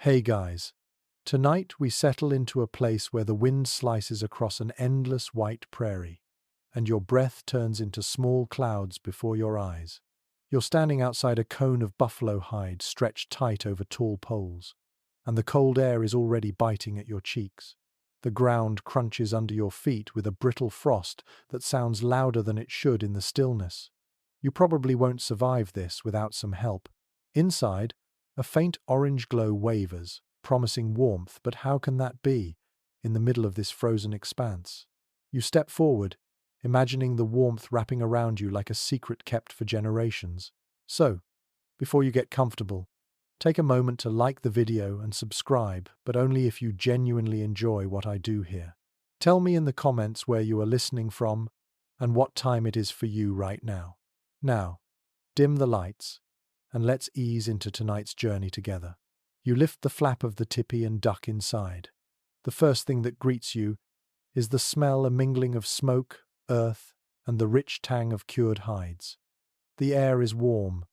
Hey guys, tonight we settle into a place where the wind slices across an endless white prairie, and your breath turns into small clouds before your eyes. You're standing outside a cone of buffalo hide stretched tight over tall poles, and the cold air is already biting at your cheeks. The ground crunches under your feet with a brittle frost that sounds louder than it should in the stillness. You probably won't survive this without some help. Inside, a faint orange glow wavers, promising warmth, but how can that be, in the middle of this frozen expanse? You step forward, imagining the warmth wrapping around you like a secret kept for generations. So, before you get comfortable, take a moment to like the video and subscribe, but only if you genuinely enjoy what I do here. Tell me in the comments where you are listening from and what time it is for you right now. Now, dim the lights, and let's ease into tonight's journey together. You lift the flap of the tipi and duck inside. The first thing that greets you is the smell, a mingling of smoke, earth, and the rich tang of cured hides. The air is warm,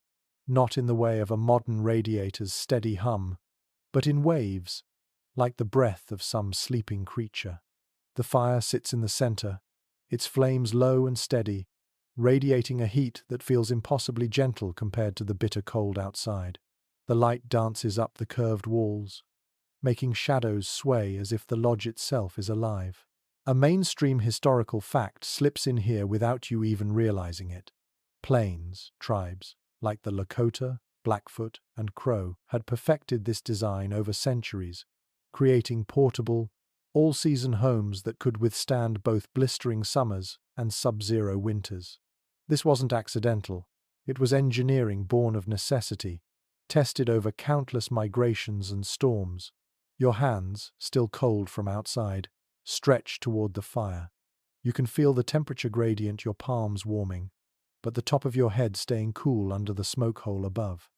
not in the way of a modern radiator's steady hum, but in waves, like the breath of some sleeping creature. The fire sits in the center, its flames low and steady, radiating a heat that feels impossibly gentle compared to the bitter cold outside. The light dances up the curved walls, making shadows sway as if the lodge itself is alive. A mainstream historical fact slips in here without you even realizing it. Plains, tribes, like the Lakota, Blackfoot, and Crow, had perfected this design over centuries, creating portable, all-season homes that could withstand both blistering summers and sub-zero winters. This wasn't accidental. It was engineering born of necessity, tested over countless migrations and storms. Your hands, still cold from outside, stretch toward the fire. You can feel the temperature gradient, your palms warming, but the top of your head staying cool under the smoke hole above.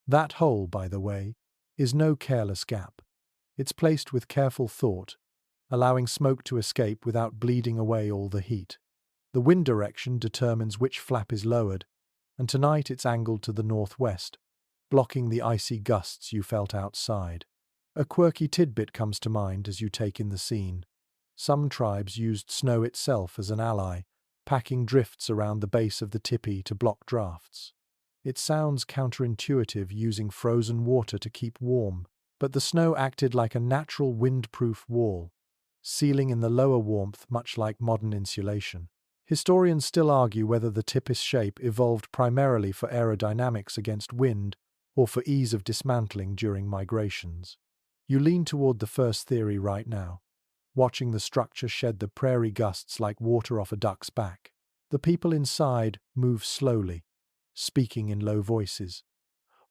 That hole, by the way, is no careless gap. It's placed with careful thought, allowing smoke to escape without bleeding away all the heat. The wind direction determines which flap is lowered, and tonight it's angled to the northwest, blocking the icy gusts you felt outside. A quirky tidbit comes to mind as you take in the scene. Some tribes used snow itself as an ally, packing drifts around the base of the tipi to block drafts. It sounds counterintuitive, using frozen water to keep warm, but the snow acted like a natural wind-proof wall, sealing in the lower warmth much like modern insulation. Historians still argue whether the Tipis shape evolved primarily for aerodynamics against wind or for ease of dismantling during migrations. You lean toward the first theory right now, watching the structure shed the prairie gusts like water off a duck's back. The people inside move slowly, speaking in low voices.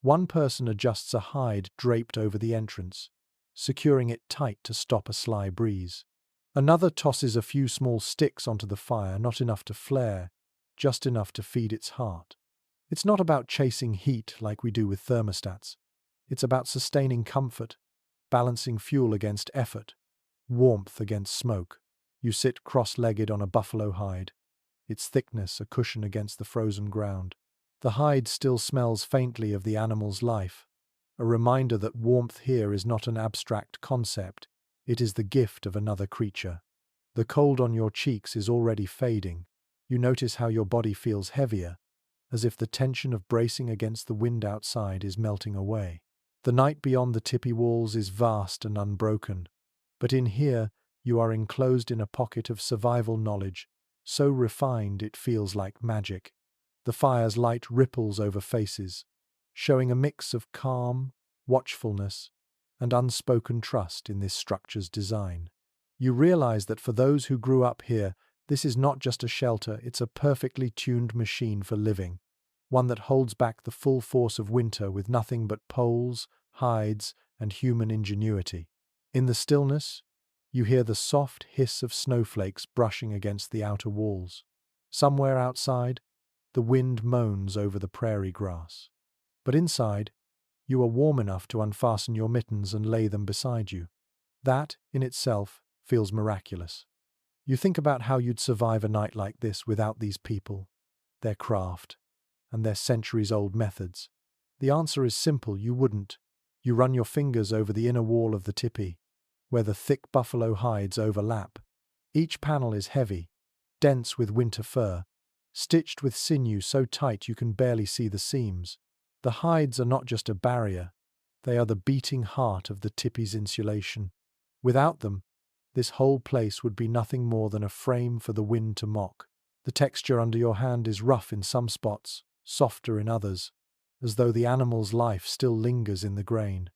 One person adjusts a hide draped over the entrance, securing it tight to stop a sly breeze. Another tosses a few small sticks onto the fire, not enough to flare, just enough to feed its heart. It's not about chasing heat like we do with thermostats. It's about sustaining comfort, balancing fuel against effort, warmth against smoke. You sit cross-legged on a buffalo hide, its thickness a cushion against the frozen ground. The hide still smells faintly of the animal's life, a reminder that warmth here is not an abstract concept. It is the gift of another creature. The cold on your cheeks is already fading. You notice how your body feels heavier, as if the tension of bracing against the wind outside is melting away. The night beyond the tipi walls is vast and unbroken, but in here you are enclosed in a pocket of survival knowledge, so refined it feels like magic. The fire's light ripples over faces, showing a mix of calm, watchfulness, and unspoken trust in this structure's design. You realize that for those who grew up here, this is not just a shelter, it's a perfectly tuned machine for living, one that holds back the full force of winter with nothing but poles, hides, and human ingenuity. In the stillness, you hear the soft hiss of snowflakes brushing against the outer walls. Somewhere outside, the wind moans over the prairie grass. But inside, you are warm enough to unfasten your mittens and lay them beside you. That, in itself, feels miraculous. You think about how you'd survive a night like this without these people, their craft, and their centuries-old methods. The answer is simple: you wouldn't. You run your fingers over the inner wall of the tipi, where the thick buffalo hides overlap. Each panel is heavy, dense with winter fur, stitched with sinew so tight you can barely see the seams. The hides are not just a barrier, they are the beating heart of the tipi's insulation. Without them, this whole place would be nothing more than a frame for the wind to mock. The texture under your hand is rough in some spots, softer in others, as though the animal's life still lingers in the grain.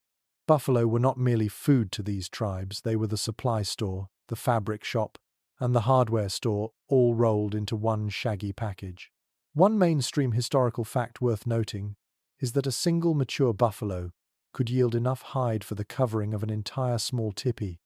Buffalo were not merely food to these tribes, they were the supply store, the fabric shop, and the hardware store, all rolled into one shaggy package. One mainstream historical fact worth noting is that a single mature buffalo could yield enough hide for the covering of an entire small tipi,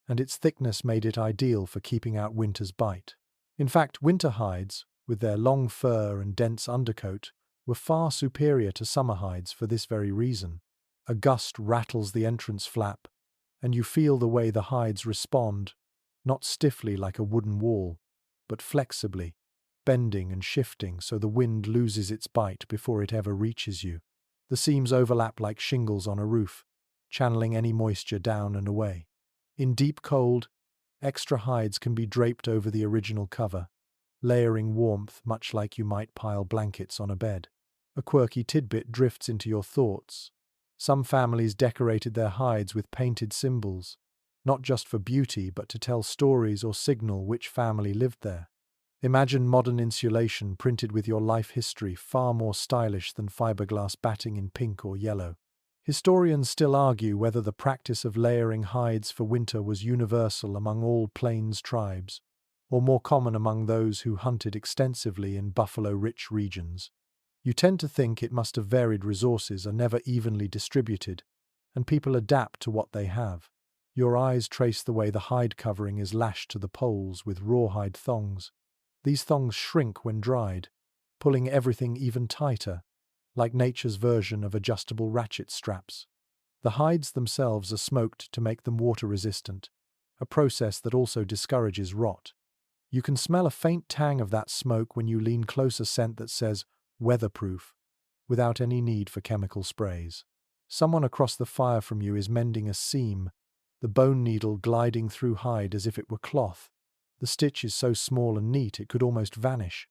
and its thickness made it ideal for keeping out winter's bite. In fact, winter hides, with their long fur and dense undercoat, were far superior to summer hides for this very reason. A gust rattles the entrance flap, and you feel the way the hides respond, not stiffly like a wooden wall, but flexibly, bending and shifting so the wind loses its bite before it ever reaches you. The seams overlap like shingles on a roof, channeling any moisture down and away. In deep cold, extra hides can be draped over the original cover, layering warmth much like you might pile blankets on a bed. A quirky tidbit drifts into your thoughts. Some families decorated their hides with painted symbols, not just for beauty but to tell stories or signal which family lived there. Imagine modern insulation printed with your life history, far more stylish than fiberglass batting in pink or yellow. Historians still argue whether the practice of layering hides for winter was universal among all plains tribes, or more common among those who hunted extensively in buffalo-rich regions. You tend to think it must have varied. Resources are never evenly distributed, and people adapt to what they have. Your eyes trace the way the hide covering is lashed to the poles with rawhide thongs. These thongs shrink when dried, pulling everything even tighter, like nature's version of adjustable ratchet straps. The hides themselves are smoked to make them water-resistant, a process that also discourages rot. You can smell a faint tang of that smoke when you lean close, a scent that says weatherproof, without any need for chemical sprays. Someone across the fire from you is mending a seam, the bone needle gliding through hide as if it were cloth. The stitch is so small and neat it could almost vanish.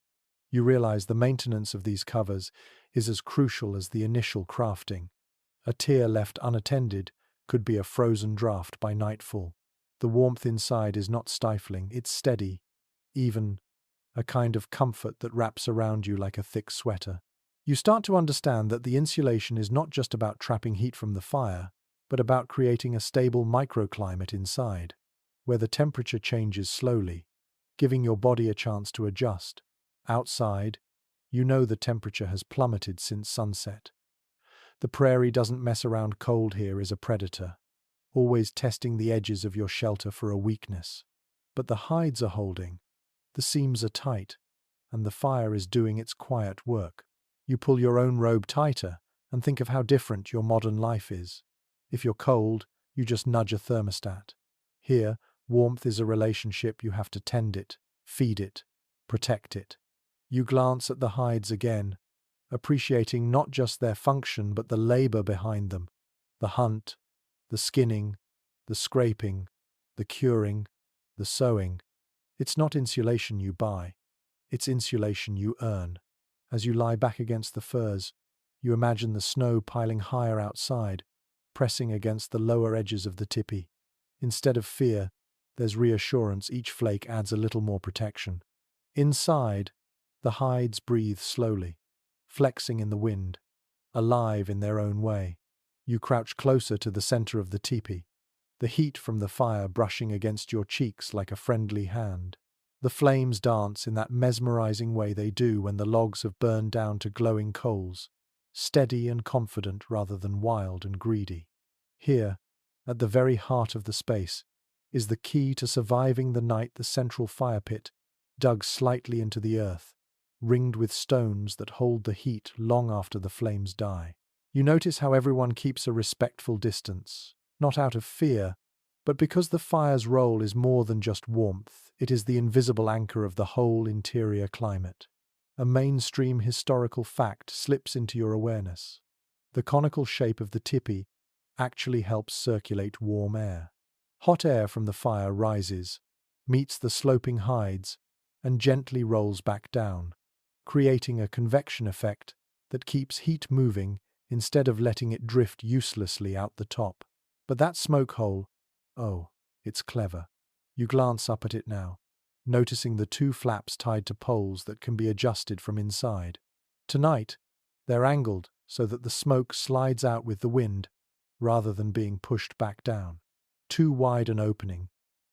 You realize the maintenance of these covers is as crucial as the initial crafting. A tear left unattended could be a frozen draft by nightfall. The warmth inside is not stifling, it's steady, even, a kind of comfort that wraps around you like a thick sweater. You start to understand that the insulation is not just about trapping heat from the fire, but about creating a stable microclimate inside, where the temperature changes slowly, giving your body a chance to adjust. Outside, you know the temperature has plummeted since sunset. The prairie doesn't mess around. Cold here is a predator, always testing the edges of your shelter for a weakness. But the hides are holding, the seams are tight, and the fire is doing its quiet work. You pull your own robe tighter and think of how different your modern life is. If you're cold, you just nudge a thermostat. Here, warmth is a relationship. You have to tend it, feed it, protect it. You glance at the hides again, appreciating not just their function but the labor behind them. The hunt, the skinning, the scraping, the curing, the sewing. It's not insulation you buy, it's insulation you earn. As you lie back against the furs, you imagine the snow piling higher outside, pressing against the lower edges of the tipi. Instead of fear, there's reassurance. Each flake adds a little more protection. Inside, the hides breathe slowly, flexing in the wind, alive in their own way. You crouch closer to the center of the tipi, the heat from the fire brushing against your cheeks like a friendly hand. The flames dance in that mesmerizing way they do when the logs have burned down to glowing coals, steady and confident rather than wild and greedy. Here, at the very heart of the space, is the key to surviving the night. The central fire pit, dug slightly into the earth, ringed with stones that hold the heat long after the flames die. You notice how everyone keeps a respectful distance, not out of fear, but because the fire's role is more than just warmth. It is the invisible anchor of the whole interior climate. A mainstream historical fact slips into your awareness. The conical shape of the tipi actually helps circulate warm air. Hot air from the fire rises, meets the sloping hides, and gently rolls back down, creating a convection effect that keeps heat moving instead of letting it drift uselessly out the top. But that smoke hole, oh, it's clever. You glance up at it now, noticing the two flaps tied to poles that can be adjusted from inside. Tonight, they're angled so that the smoke slides out with the wind rather than being pushed back down. Too wide an opening,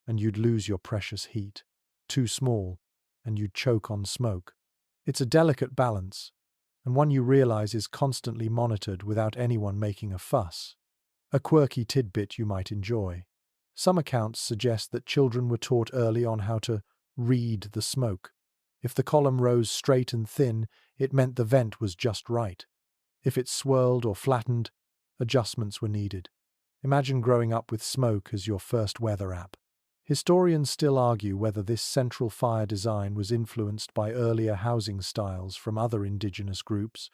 and you'd lose your precious heat. Too small, and you'd choke on smoke. It's a delicate balance, and one you realize is constantly monitored without anyone making a fuss. A quirky tidbit you might enjoy. Some accounts suggest that children were taught early on how to read the smoke. If the column rose straight and thin, it meant the vent was just right. If it swirled or flattened, adjustments were needed. Imagine growing up with smoke as your first weather app. Historians still argue whether this central fire design was influenced by earlier housing styles from other indigenous groups,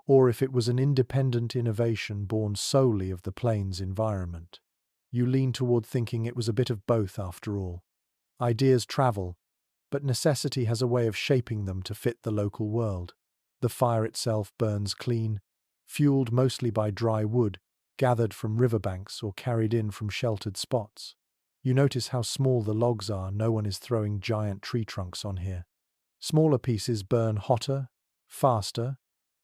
or if it was an independent innovation born solely of the plains environment. You lean toward thinking it was a bit of both after all. Ideas travel, but necessity has a way of shaping them to fit the local world. The fire itself burns clean, fueled mostly by dry wood, gathered from riverbanks or carried in from sheltered spots. You notice how small the logs are. No one is throwing giant tree trunks on here. Smaller pieces burn hotter, faster,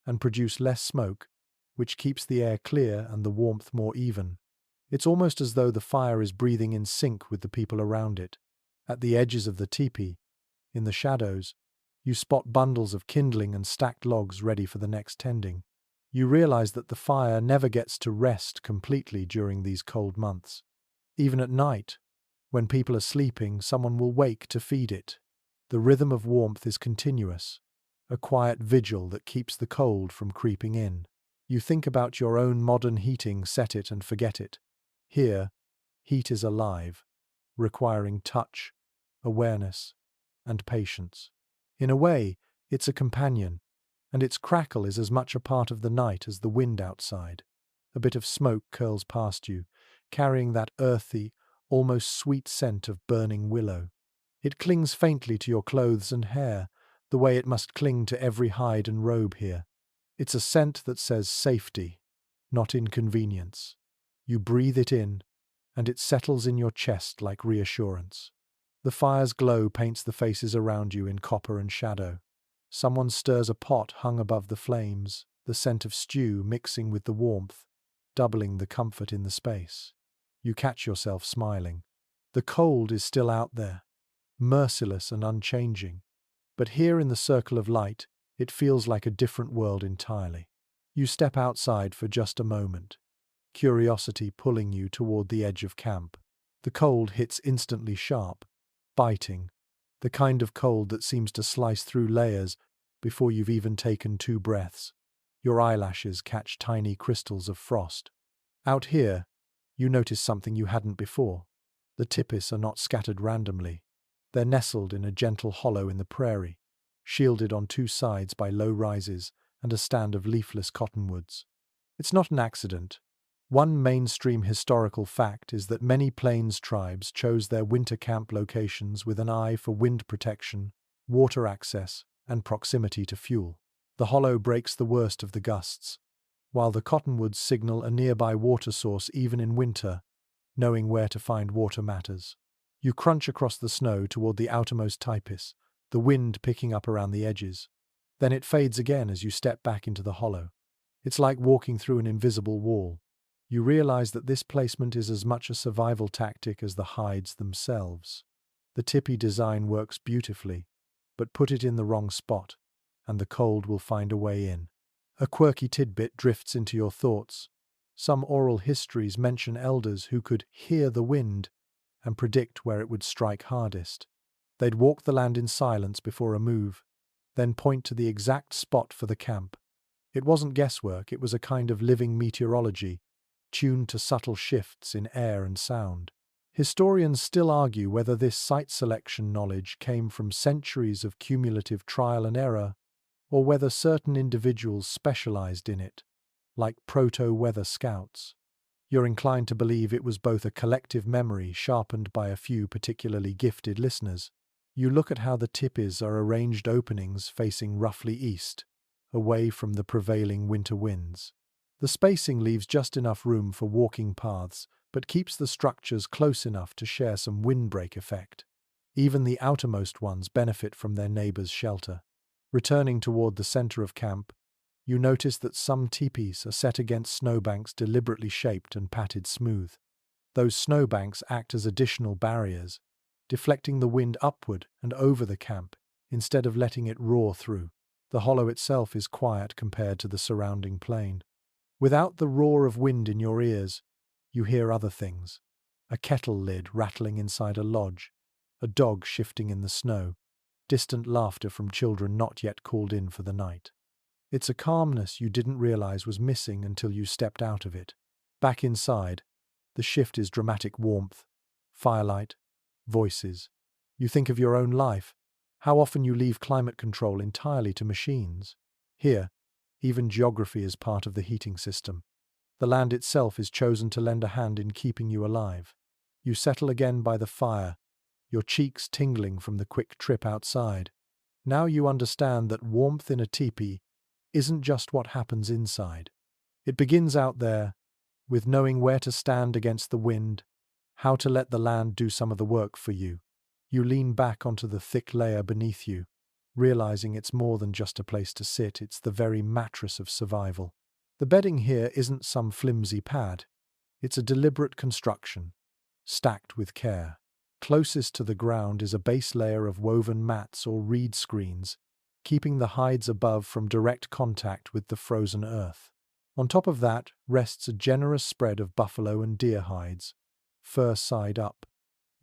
and produce less smoke, which keeps the air clear and the warmth more even. It's almost as though the fire is breathing in sync with the people around it. At the edges of the tipi, in the shadows, you spot bundles of kindling and stacked logs ready for the next tending. You realize that the fire never gets to rest completely during these cold months. Even at night, when people are sleeping, someone will wake to feed it. The rhythm of warmth is continuous, a quiet vigil that keeps the cold from creeping in. You think about your own modern heating, set it and forget it. Here, heat is alive, requiring touch, awareness, and patience. In a way, it's a companion, and its crackle is as much a part of the night as the wind outside. A bit of smoke curls past you, carrying that earthy, almost sweet scent of burning willow. It clings faintly to your clothes and hair, the way it must cling to every hide and robe here. It's a scent that says safety, not inconvenience. You breathe it in, and it settles in your chest like reassurance. The fire's glow paints the faces around you in copper and shadow. Someone stirs a pot hung above the flames, the scent of stew mixing with the warmth, doubling the comfort in the space. You catch yourself smiling. The cold is still out there, merciless and unchanging. But here in the circle of light, it feels like a different world entirely. You step outside for just a moment, curiosity pulling you toward the edge of camp. The cold hits instantly sharp, biting, the kind of cold that seems to slice through layers before you've even taken 2 breaths. Your eyelashes catch tiny crystals of frost. Out here, you notice something you hadn't before. The tipis are not scattered randomly. They're nestled in a gentle hollow in the prairie, shielded on 2 sides by low rises and a stand of leafless cottonwoods. It's not an accident. One mainstream historical fact is that many plains tribes chose their winter camp locations with an eye for wind protection, water access, and proximity to fuel. The hollow breaks the worst of the gusts, while the cottonwoods signal a nearby water source even in winter. Knowing where to find water matters. You crunch across the snow toward the outermost tipis, the wind picking up around the edges. Then it fades again as you step back into the hollow. It's like walking through an invisible wall. You realize that this placement is as much a survival tactic as the hides themselves. The tipi design works beautifully, but put it in the wrong spot, and the cold will find a way in. A quirky tidbit drifts into your thoughts. Some oral histories mention elders who could hear the wind and predict where it would strike hardest. They'd walk the land in silence before a move, then point to the exact spot for the camp. It wasn't guesswork, it was a kind of living meteorology, tuned to subtle shifts in air and sound. Historians still argue whether this site selection knowledge came from centuries of cumulative trial and error, or whether certain individuals specialized in it, like proto-weather scouts. You're inclined to believe it was both a collective memory sharpened by a few particularly gifted listeners. You look at how the tipis are arranged openings facing roughly east, away from the prevailing winter winds. The spacing leaves just enough room for walking paths, but keeps the structures close enough to share some windbreak effect. Even the outermost ones benefit from their neighbors' shelter. Returning toward the center of camp, you notice that some tipis are set against snowbanks deliberately shaped and patted smooth. Those snowbanks act as additional barriers, deflecting the wind upward and over the camp instead of letting it roar through. The hollow itself is quiet compared to the surrounding plain. Without the roar of wind in your ears, you hear other things. A kettle lid rattling inside a lodge, a dog shifting in the snow, distant laughter from children not yet called in for the night. It's a calmness you didn't realize was missing until you stepped out of it. Back inside, the shift is dramatic warmth, firelight, voices. You think of your own life, how often you leave climate control entirely to machines. Here, even geography is part of the heating system. The land itself is chosen to lend a hand in keeping you alive. You settle again by the fire, your cheeks tingling from the quick trip outside. Now you understand that warmth in a teepee isn't just what happens inside. It begins out there, with knowing where to stand against the wind, how to let the land do some of the work for you. You lean back onto the thick layer beneath you, realizing it's more than just a place to sit, it's the very mattress of survival. The bedding here isn't some flimsy pad. It's a deliberate construction, stacked with care. Closest to the ground is a base layer of woven mats or reed screens, keeping the hides above from direct contact with the frozen earth. On top of that rests a generous spread of buffalo and deer hides, fur side up,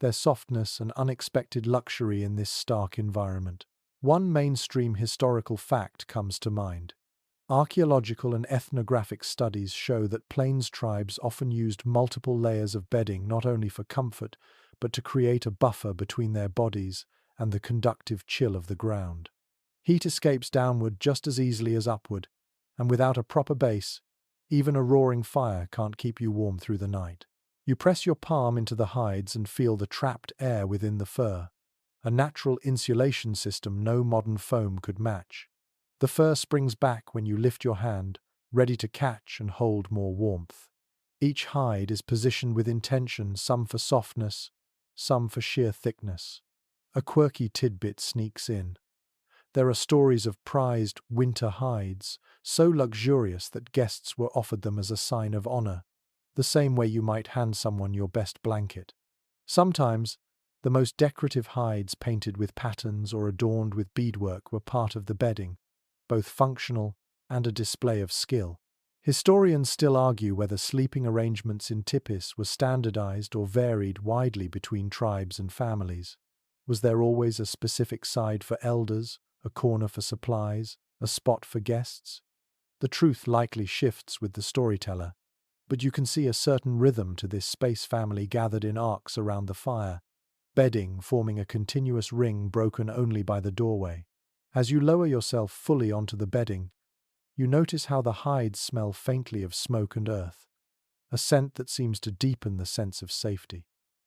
their softness an unexpected luxury in this stark environment. One mainstream historical fact comes to mind. Archaeological and ethnographic studies show that plains tribes often used multiple layers of bedding not only for comfort, but to create a buffer between their bodies and the conductive chill of the ground. Heat escapes downward just as easily as upward, and without a proper base, even a roaring fire can't keep you warm through the night. You press your palm into the hides and feel the trapped air within the fur, a natural insulation system no modern foam could match. The fur springs back when you lift your hand, ready to catch and hold more warmth. Each hide is positioned with intention, some for softness, some for sheer thickness. A quirky tidbit sneaks in. There are stories of prized winter hides, so luxurious that guests were offered them as a sign of honor, the same way you might hand someone your best blanket. Sometimes, the most decorative hides painted with patterns or adorned with beadwork were part of the bedding, both functional and a display of skill. Historians still argue whether sleeping arrangements in Tipis were standardized or varied widely between tribes and families. Was there always a specific side for elders, a corner for supplies, a spot for guests? The truth likely shifts with the storyteller, but you can see a certain rhythm to this space family gathered in arcs around the fire, bedding forming a continuous ring broken only by the doorway. As you lower yourself fully onto the bedding, you notice how the hides smell faintly of smoke and earth, a scent that seems to deepen the sense of safety.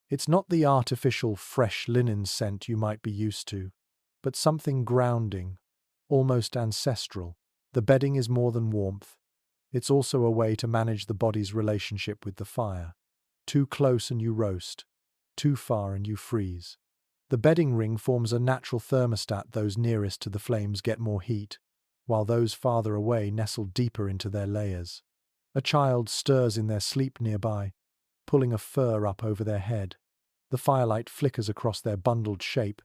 It's not the artificial fresh linen scent you might be used to, but something grounding, almost ancestral. The bedding is more than warmth. It's also a way to manage the body's relationship with the fire. Too close and you roast, too far and you freeze. The bedding ring forms a natural thermostat. Those nearest to the flames get more heat, while those farther away nestle deeper into their layers. A child stirs in their sleep nearby, pulling a fur up over their head. The firelight flickers across their bundled shape,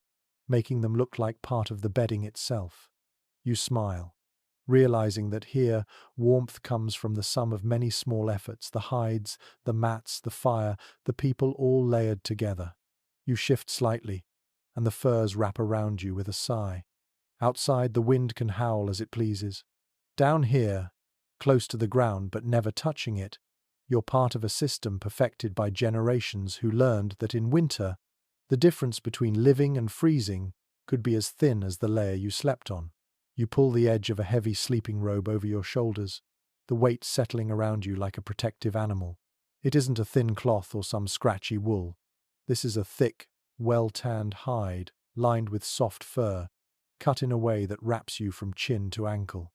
making them look like part of the bedding itself. You smile, realizing that here warmth comes from the sum of many small efforts, the hides, the mats, the fire, the people all layered together. You shift slightly, and the furs wrap around you with a sigh. Outside, the wind can howl as it pleases. Down here, close to the ground but never touching it, you're part of a system perfected by generations who learned that in winter, the difference between living and freezing could be as thin as the layer you slept on. You pull the edge of a heavy sleeping robe over your shoulders, the weight settling around you like a protective animal. It isn't a thin cloth or some scratchy wool. This is a thick, well-tanned hide, lined with soft fur, cut in a way that wraps you from chin to ankle.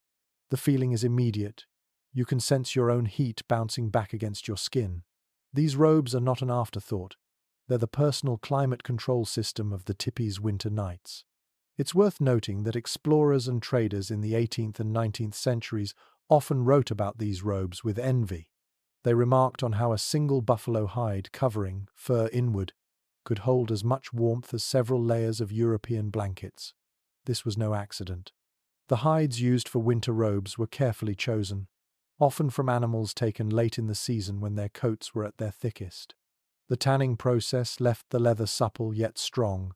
The feeling is immediate. You can sense your own heat bouncing back against your skin. These robes are not an afterthought. They're the personal climate control system of the Tipis' winter nights. It's worth noting that explorers and traders in the 18th and 19th centuries often wrote about these robes with envy. They remarked on how a single buffalo hide covering, fur inward, could hold as much warmth as several layers of European blankets. This was no accident. The hides used for winter robes were carefully chosen, often from animals taken late in the season when their coats were at their thickest. The tanning process left the leather supple yet strong,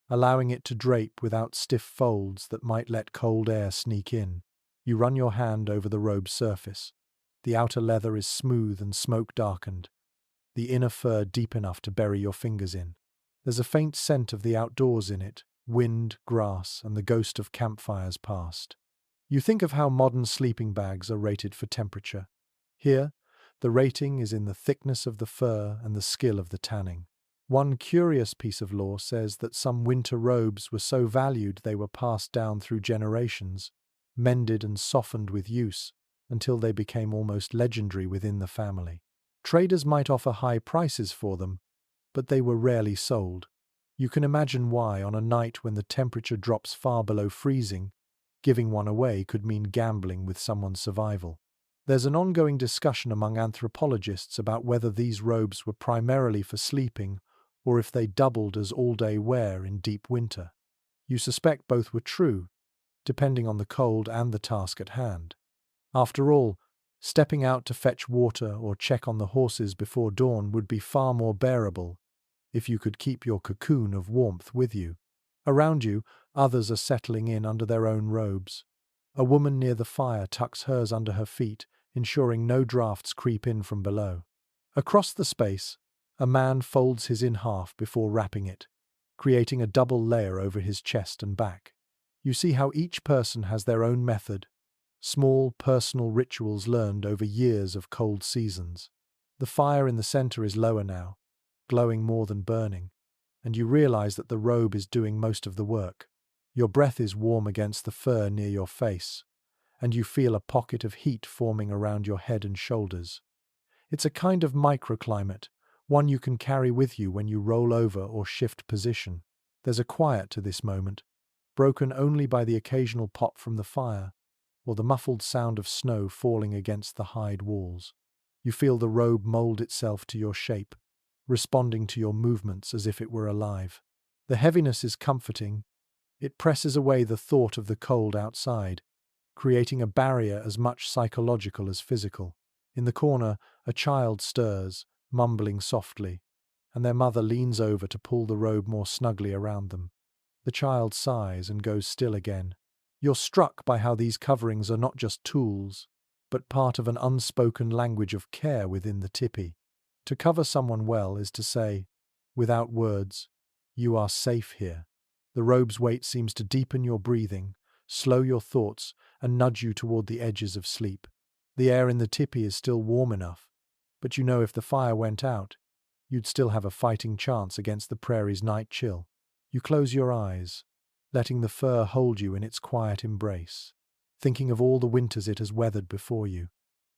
allowing it to drape without stiff folds that might let cold air sneak in. You run your hand over the robe's surface. The outer leather is smooth and smoke-darkened, the inner fur deep enough to bury your fingers in. There's a faint scent of the outdoors in it, wind, grass, and the ghost of campfires past. You think of how modern sleeping bags are rated for temperature. Here, the rating is in the thickness of the fur and the skill of the tanning. One curious piece of lore says that some winter robes were so valued they were passed down through generations, mended and softened with use, until they became almost legendary within the family. Traders might offer high prices for them, but they were rarely sold. You can imagine why, on a night when the temperature drops far below freezing, giving one away could mean gambling with someone's survival. There's an ongoing discussion among anthropologists about whether these robes were primarily for sleeping or if they doubled as all-day wear in deep winter. You suspect both were true, depending on the cold and the task at hand. After all, stepping out to fetch water or check on the horses before dawn would be far more bearable if you could keep your cocoon of warmth with you. Around you, others are settling in under their own robes. A woman near the fire tucks hers under her feet, ensuring no drafts creep in from below. Across the space, a man folds his in half before wrapping it, creating a double layer over his chest and back. You see how each person has their own method, small personal rituals learned over years of cold seasons. The fire in the center is lower now, glowing more than burning, and you realize that the robe is doing most of the work. Your breath is warm against the fur near your face, and you feel a pocket of heat forming around your head and shoulders. It's a kind of microclimate, one you can carry with you when you roll over or shift position. There's a quiet to this moment, broken only by the occasional pop from the fire, or the muffled sound of snow falling against the hide walls. You feel the robe mold itself to your shape, responding to your movements as if it were alive. The heaviness is comforting. It presses away the thought of the cold outside, creating a barrier as much psychological as physical. In the corner, a child stirs, mumbling softly, and their mother leans over to pull the robe more snugly around them. The child sighs and goes still again. You're struck by how these coverings are not just tools, but part of an unspoken language of care within the Tipi. To cover someone well is to say, without words, you are safe here. The robe's weight seems to deepen your breathing, slow your thoughts, and nudge you toward the edges of sleep. The air in the Tipi is still warm enough, but you know if the fire went out, you'd still have a fighting chance against the prairie's night chill. You close your eyes, letting the fur hold you in its quiet embrace, thinking of all the winters it has weathered before you.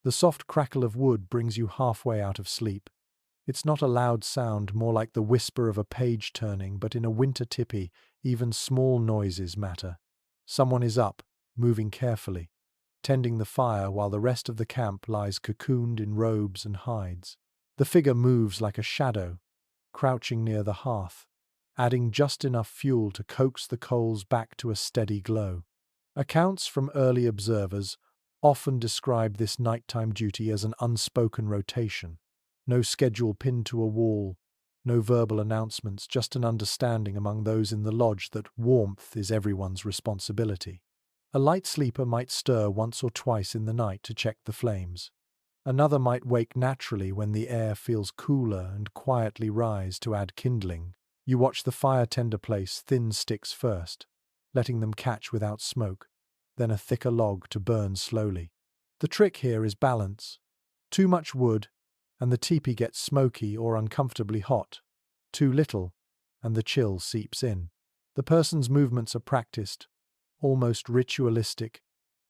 The soft crackle of wood brings you halfway out of sleep. It's not a loud sound, more like the whisper of a page turning, but in a winter Tipi, even small noises matter. Someone is up, moving carefully, tending the fire while the rest of the camp lies cocooned in robes and hides. The figure moves like a shadow, crouching near the hearth, adding just enough fuel to coax the coals back to a steady glow. Accounts from early observers often describe this nighttime duty as an unspoken rotation. No schedule pinned to a wall, no verbal announcements, just an understanding among those in the lodge that warmth is everyone's responsibility. A light sleeper might stir once or twice in the night to check the flames. Another might wake naturally when the air feels cooler and quietly rise to add kindling. You watch the fire tender place thin sticks first, letting them catch without smoke, then a thicker log to burn slowly. The trick here is balance. Too much wood, and the teepee gets smoky or uncomfortably hot. Too little, and the chill seeps in. The person's movements are practiced, almost ritualistic,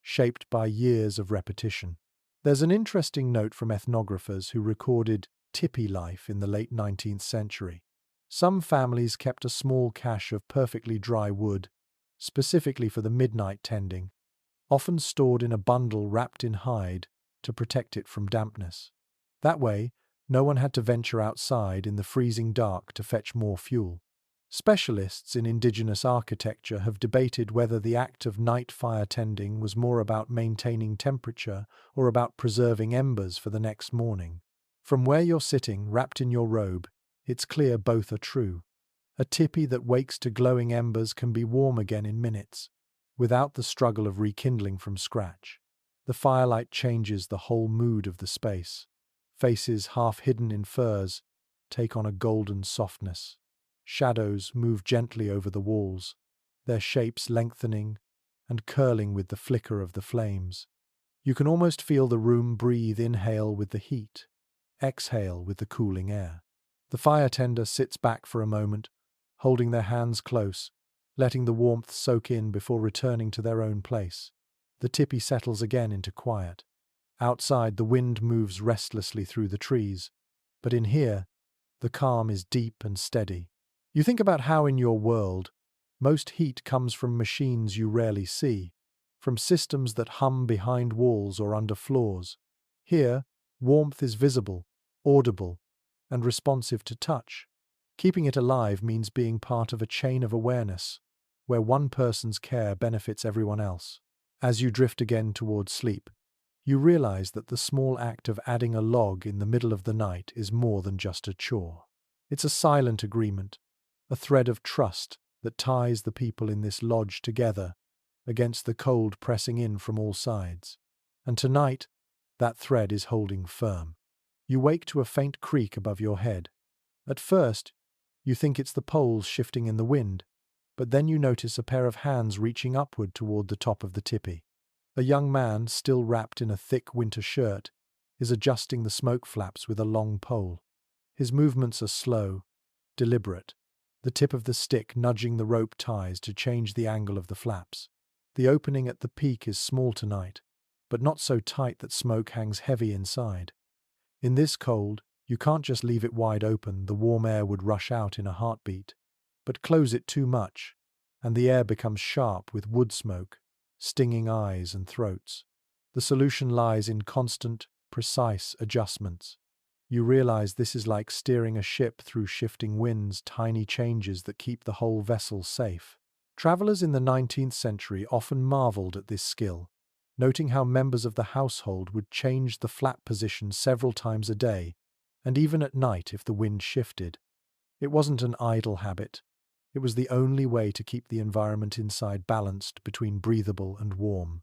shaped by years of repetition. There's an interesting note from ethnographers who recorded Tipi life in the late 19th century. Some families kept a small cache of perfectly dry wood, specifically for the midnight tending, often stored in a bundle wrapped in hide to protect it from dampness. That way, no one had to venture outside in the freezing dark to fetch more fuel. Specialists in indigenous architecture have debated whether the act of night fire tending was more about maintaining temperature or about preserving embers for the next morning. From where you're sitting, wrapped in your robe, it's clear both are true. A tipi that wakes to glowing embers can be warm again in minutes, without the struggle of rekindling from scratch. The firelight changes the whole mood of the space. Faces half hidden in furs take on a golden softness. Shadows move gently over the walls, their shapes lengthening and curling with the flicker of the flames. You can almost feel the room breathe, inhale with the heat, exhale with the cooling air. The fire tender sits back for a moment, holding their hands close, letting the warmth soak in before returning to their own place. The tipi settles again into quiet. Outside, the wind moves restlessly through the trees, but in here, the calm is deep and steady. You think about how in your world, most heat comes from machines you rarely see, from systems that hum behind walls or under floors. Here, warmth is visible, audible, and responsive to touch. Keeping it alive means being part of a chain of awareness, where one person's care benefits everyone else. As you drift again towards sleep, you realize that the small act of adding a log in the middle of the night is more than just a chore. It's a silent agreement, a thread of trust that ties the people in this lodge together against the cold pressing in from all sides. And tonight, that thread is holding firm. You wake to a faint creak above your head. At first, you think it's the poles shifting in the wind, but then you notice a pair of hands reaching upward toward the top of the tipi. A young man, still wrapped in a thick winter shirt, is adjusting the smoke flaps with a long pole. His movements are slow, deliberate, the tip of the stick nudging the rope ties to change the angle of the flaps. The opening at the peak is small tonight, but not so tight that smoke hangs heavy inside. In this cold, you can't just leave it wide open, the warm air would rush out in a heartbeat. But close it too much, and the air becomes sharp with wood smoke, stinging eyes and throats. The solution lies in constant, precise adjustments. You realize this is like steering a ship through shifting winds, tiny changes that keep the whole vessel safe. Travelers in the 19th century often marveled at this skill, noting how members of the household would change the flap position several times a day, and even at night if the wind shifted. It wasn't an idle habit. It was the only way to keep the environment inside balanced between breathable and warm.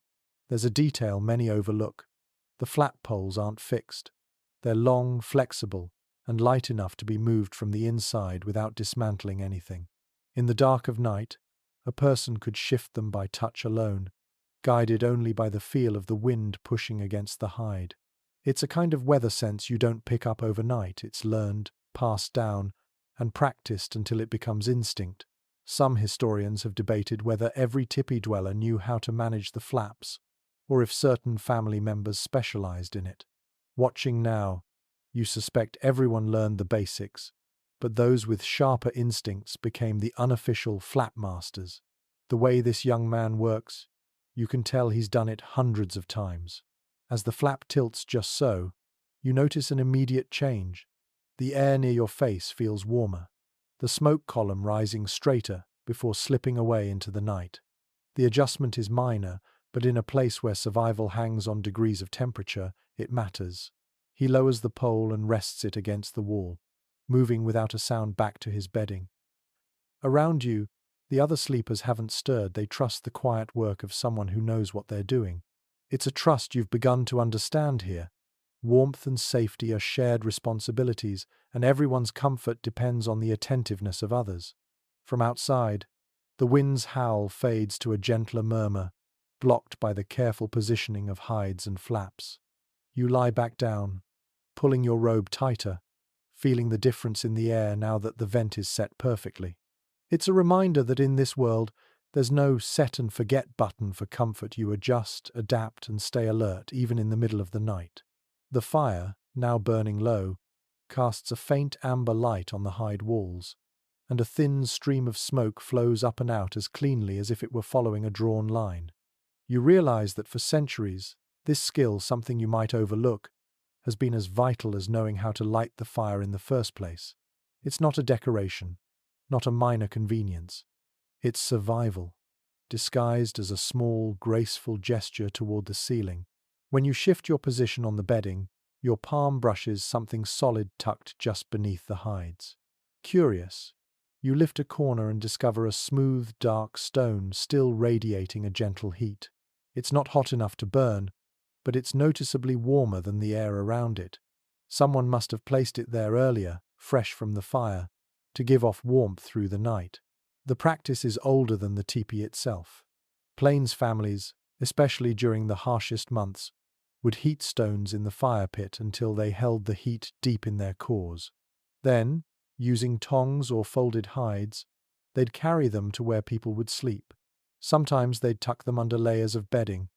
There's a detail many overlook. The flap poles aren't fixed. They're long, flexible, and light enough to be moved from the inside without dismantling anything. In the dark of night, a person could shift them by touch alone, guided only by the feel of the wind pushing against the hide. It's a kind of weather sense you don't pick up overnight. It's learned, passed down, and practiced until it becomes instinct. Some historians have debated whether every tipi dweller knew how to manage the flaps, or if certain family members specialized in it. Watching now, you suspect everyone learned the basics, but those with sharper instincts became the unofficial flap masters. The way this young man works, you can tell he's done it hundreds of times. As the flap tilts just so, you notice an immediate change. The air near your face feels warmer, the smoke column rising straighter before slipping away into the night. The adjustment is minor, but in a place where survival hangs on degrees of temperature, it matters. He lowers the pole and rests it against the wall, moving without a sound back to his bedding. Around you, the other sleepers haven't stirred. They trust the quiet work of someone who knows what they're doing. It's a trust you've begun to understand here. Warmth and safety are shared responsibilities, and everyone's comfort depends on the attentiveness of others. From outside, the wind's howl fades to a gentler murmur, blocked by the careful positioning of hides and flaps. You lie back down, pulling your robe tighter, feeling the difference in the air now that the vent is set perfectly. It's a reminder that in this world, there's no set and forget button for comfort. You adjust, adapt, and stay alert, even in the middle of the night. The fire, now burning low, casts a faint amber light on the hide walls, and a thin stream of smoke flows up and out as cleanly as if it were following a drawn line. You realize that for centuries, this skill, something you might overlook, has been as vital as knowing how to light the fire in the first place. It's not a decoration, not a minor convenience. It's survival, disguised as a small, graceful gesture toward the ceiling. When you shift your position on the bedding, your palm brushes something solid tucked just beneath the hides. Curious, you lift a corner and discover a smooth, dark stone still radiating a gentle heat. It's not hot enough to burn, but it's noticeably warmer than the air around it. Someone must have placed it there earlier, fresh from the fire, to give off warmth through the night. The practice is older than the tipi itself. Plains families, especially during the harshest months, would heat stones in the fire pit until they held the heat deep in their cores. Then, using tongs or folded hides, they'd carry them to where people would sleep. Sometimes they'd tuck them under layers of bedding.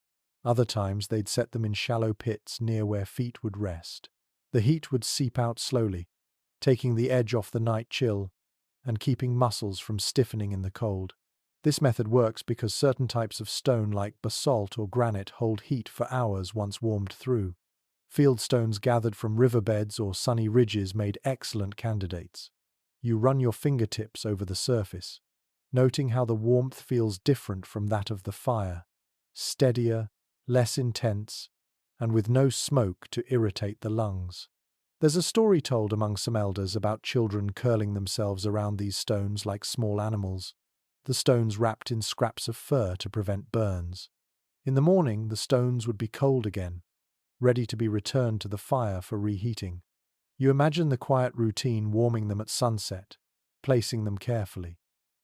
Other times they'd set them in shallow pits near where feet would rest. The heat would seep out slowly, taking the edge off the night chill and keeping muscles from stiffening in the cold. This method works because certain types of stone like basalt or granite hold heat for hours once warmed through. Field stones gathered from riverbeds or sunny ridges made excellent candidates. You run your fingertips over the surface, noting how the warmth feels different from that of the fire, steadier, less intense, and with no smoke to irritate the lungs. There's a story told among some elders about children curling themselves around these stones like small animals, the stones wrapped in scraps of fur to prevent burns. In the morning, the stones would be cold again, ready to be returned to the fire for reheating. You imagine the quiet routine, warming them at sunset, placing them carefully,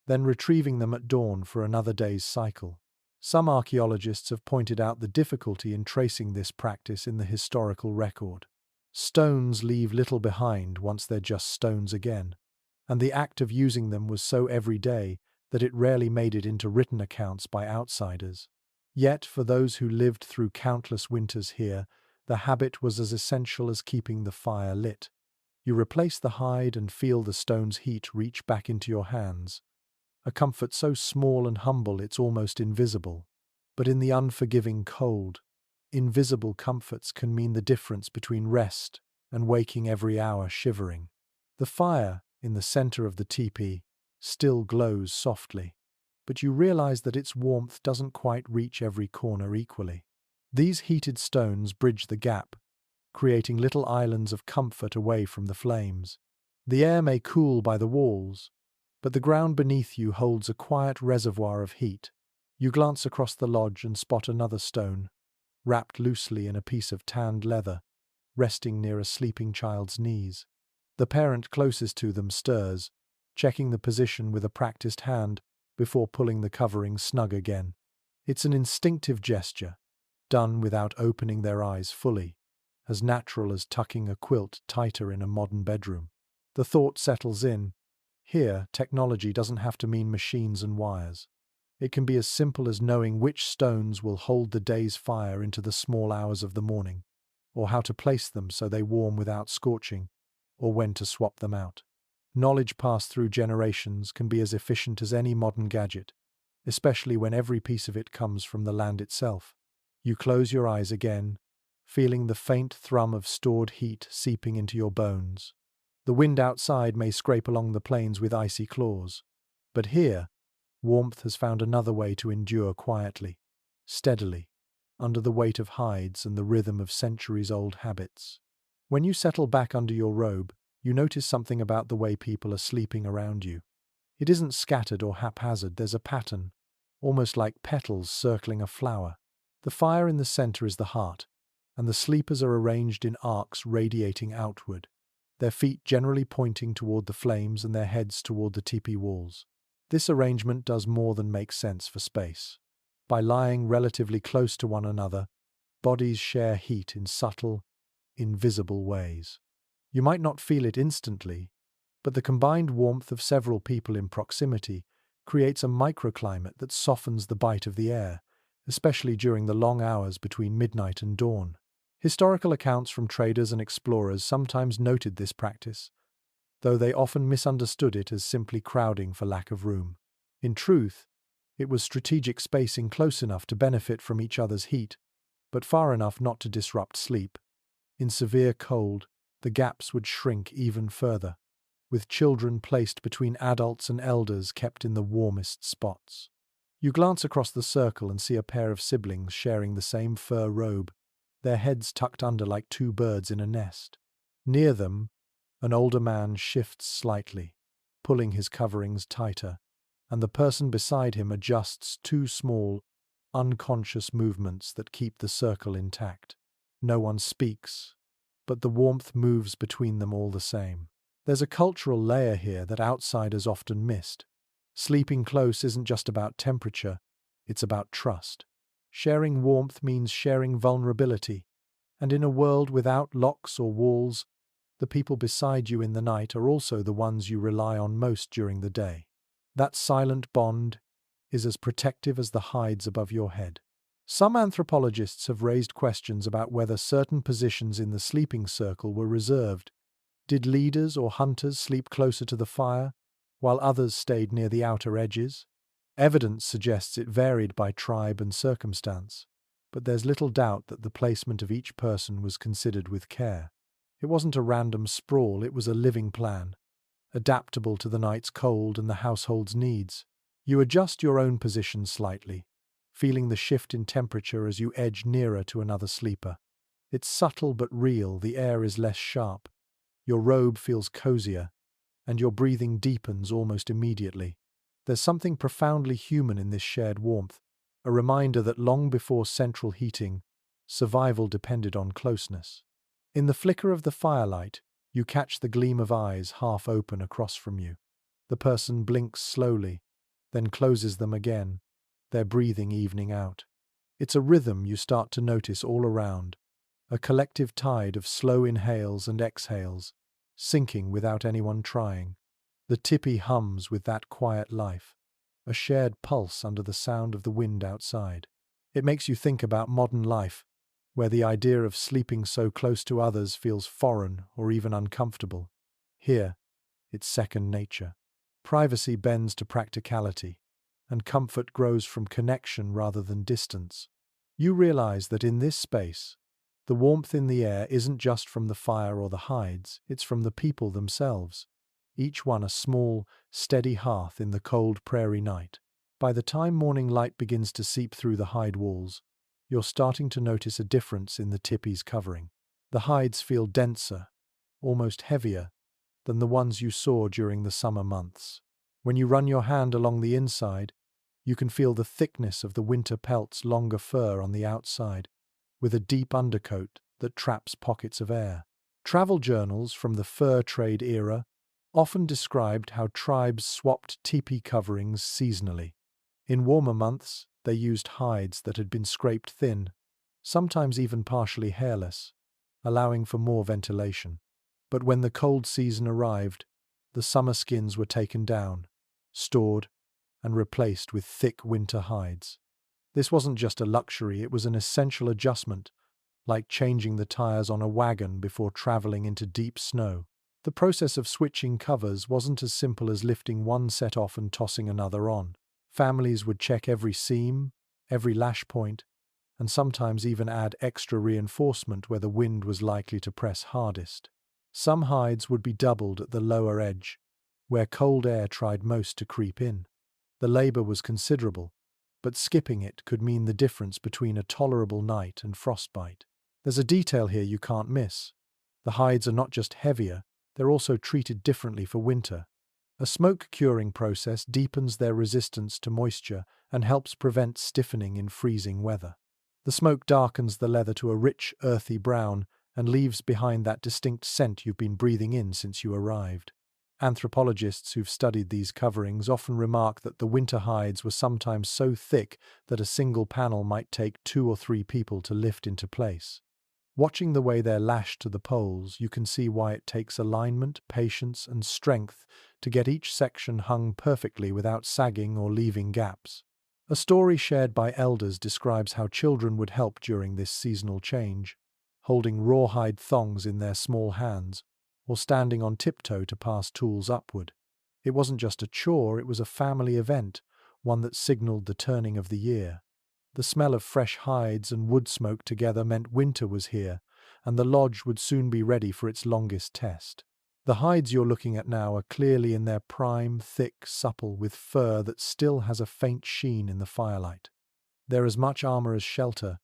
then retrieving them at dawn for another day's cycle. Some archaeologists have pointed out the difficulty in tracing this practice in the historical record. Stones leave little behind once they're just stones again, and the act of using them was so everyday that it rarely made it into written accounts by outsiders. Yet, for those who lived through countless winters here, the habit was as essential as keeping the fire lit. You replace the hide and feel the stone's heat reach back into your hands, a comfort so small and humble it's almost invisible. But in the unforgiving cold, invisible comforts can mean the difference between rest and waking every hour shivering. The fire, in the center of the teepee, still glows softly, but you realize that its warmth doesn't quite reach every corner equally. These heated stones bridge the gap, creating little islands of comfort away from the flames. The air may cool by the walls, but the ground beneath you holds a quiet reservoir of heat. You glance across the lodge and spot another stone, wrapped loosely in a piece of tanned leather, resting near a sleeping child's knees. The parent closest to them stirs, checking the position with a practiced hand before pulling the covering snug again. It's an instinctive gesture, done without opening their eyes fully, as natural as tucking a quilt tighter in a modern bedroom. The thought settles in. Here, technology doesn't have to mean machines and wires. It can be as simple as knowing which stones will hold the day's fire into the small hours of the morning, or how to place them so they warm without scorching, or when to swap them out. Knowledge passed through generations can be as efficient as any modern gadget, especially when every piece of it comes from the land itself. You close your eyes again, feeling the faint thrum of stored heat seeping into your bones. The wind outside may scrape along the plains with icy claws, but here, warmth has found another way to endure quietly, steadily, under the weight of hides and the rhythm of centuries-old habits. When you settle back under your robe, you notice something about the way people are sleeping around you. It isn't scattered or haphazard, there's a pattern, almost like petals circling a flower. The fire in the center is the heart, and the sleepers are arranged in arcs radiating outward, their feet generally pointing toward the flames and their heads toward the teepee walls. This arrangement does more than make sense for space. By lying relatively close to one another, bodies share heat in subtle, invisible ways. You might not feel it instantly, but the combined warmth of several people in proximity creates a microclimate that softens the bite of the air, especially during the long hours between midnight and dawn. Historical accounts from traders and explorers sometimes noted this practice, though they often misunderstood it as simply crowding for lack of room. In truth, it was strategic spacing close enough to benefit from each other's heat, but far enough not to disrupt sleep. In severe cold, the gaps would shrink even further, with children placed between adults and elders kept in the warmest spots. You glance across the circle and see a pair of siblings sharing the same fur robe, their heads tucked under like two birds in a nest. Near them, an older man shifts slightly, pulling his coverings tighter, and the person beside him adjusts two small, unconscious movements that keep the circle intact. No one speaks, but the warmth moves between them all the same. There's a cultural layer here that outsiders often missed. Sleeping close isn't just about temperature, it's about trust. Sharing warmth means sharing vulnerability, and in a world without locks or walls, the people beside you in the night are also the ones you rely on most during the day. That silent bond is as protective as the hides above your head. Some anthropologists have raised questions about whether certain positions in the sleeping circle were reserved. Did leaders or hunters sleep closer to the fire, while others stayed near the outer edges? Evidence suggests it varied by tribe and circumstance, but there's little doubt that the placement of each person was considered with care. It wasn't a random sprawl, it was a living plan, adaptable to the night's cold and the household's needs. You adjust your own position slightly, feeling the shift in temperature as you edge nearer to another sleeper. It's subtle but real, the air is less sharp, your robe feels cozier, and your breathing deepens almost immediately. There's something profoundly human in this shared warmth, a reminder that long before central heating, survival depended on closeness. In the flicker of the firelight, you catch the gleam of eyes half open across from you. The person blinks slowly, then closes them again, their breathing evening out. It's a rhythm you start to notice all around, a collective tide of slow inhales and exhales, sinking without anyone trying. The Tipi hums with that quiet life, a shared pulse under the sound of the wind outside. It makes you think about modern life, where the idea of sleeping so close to others feels foreign or even uncomfortable. Here, it's second nature. Privacy bends to practicality, and comfort grows from connection rather than distance. You realize that in this space, the warmth in the air isn't just from the fire or the hides, it's from the people themselves, each one a small, steady hearth in the cold prairie night. By the time morning light begins to seep through the hide walls, you're starting to notice a difference in the tipi's covering. The hides feel denser, almost heavier, than the ones you saw during the summer months. When you run your hand along the inside, you can feel the thickness of the winter pelt's longer fur on the outside, with a deep undercoat that traps pockets of air. Travel journals from the fur trade era often described how tribes swapped tipi coverings seasonally. In warmer months, they used hides that had been scraped thin, sometimes even partially hairless, allowing for more ventilation. But when the cold season arrived, the summer skins were taken down, stored, and replaced with thick winter hides. This wasn't just a luxury, it was an essential adjustment, like changing the tires on a wagon before traveling into deep snow. The process of switching covers wasn't as simple as lifting one set off and tossing another on. Families would check every seam, every lash point, and sometimes even add extra reinforcement where the wind was likely to press hardest. Some hides would be doubled at the lower edge, where cold air tried most to creep in. The labor was considerable, but skipping it could mean the difference between a tolerable night and frostbite. There's a detail here you can't miss. The hides are not just heavier, they're also treated differently for winter. A smoke curing process deepens their resistance to moisture and helps prevent stiffening in freezing weather. The smoke darkens the leather to a rich, earthy brown and leaves behind that distinct scent you've been breathing in since you arrived. Anthropologists who've studied these coverings often remark that the winter hides were sometimes so thick that a single panel might take 2 or 3 people to lift into place. Watching the way they're lashed to the poles, you can see why it takes alignment, patience, and strength to get each section hung perfectly without sagging or leaving gaps. A story shared by elders describes how children would help during this seasonal change, holding rawhide thongs in their small hands or standing on tiptoe to pass tools upward. It wasn't just a chore, it was a family event, one that signaled the turning of the year. The smell of fresh hides and wood smoke together meant winter was here, and the lodge would soon be ready for its longest test. The hides you're looking at now are clearly in their prime, thick, supple, with fur that still has a faint sheen in the firelight. They're as much armor as shelter,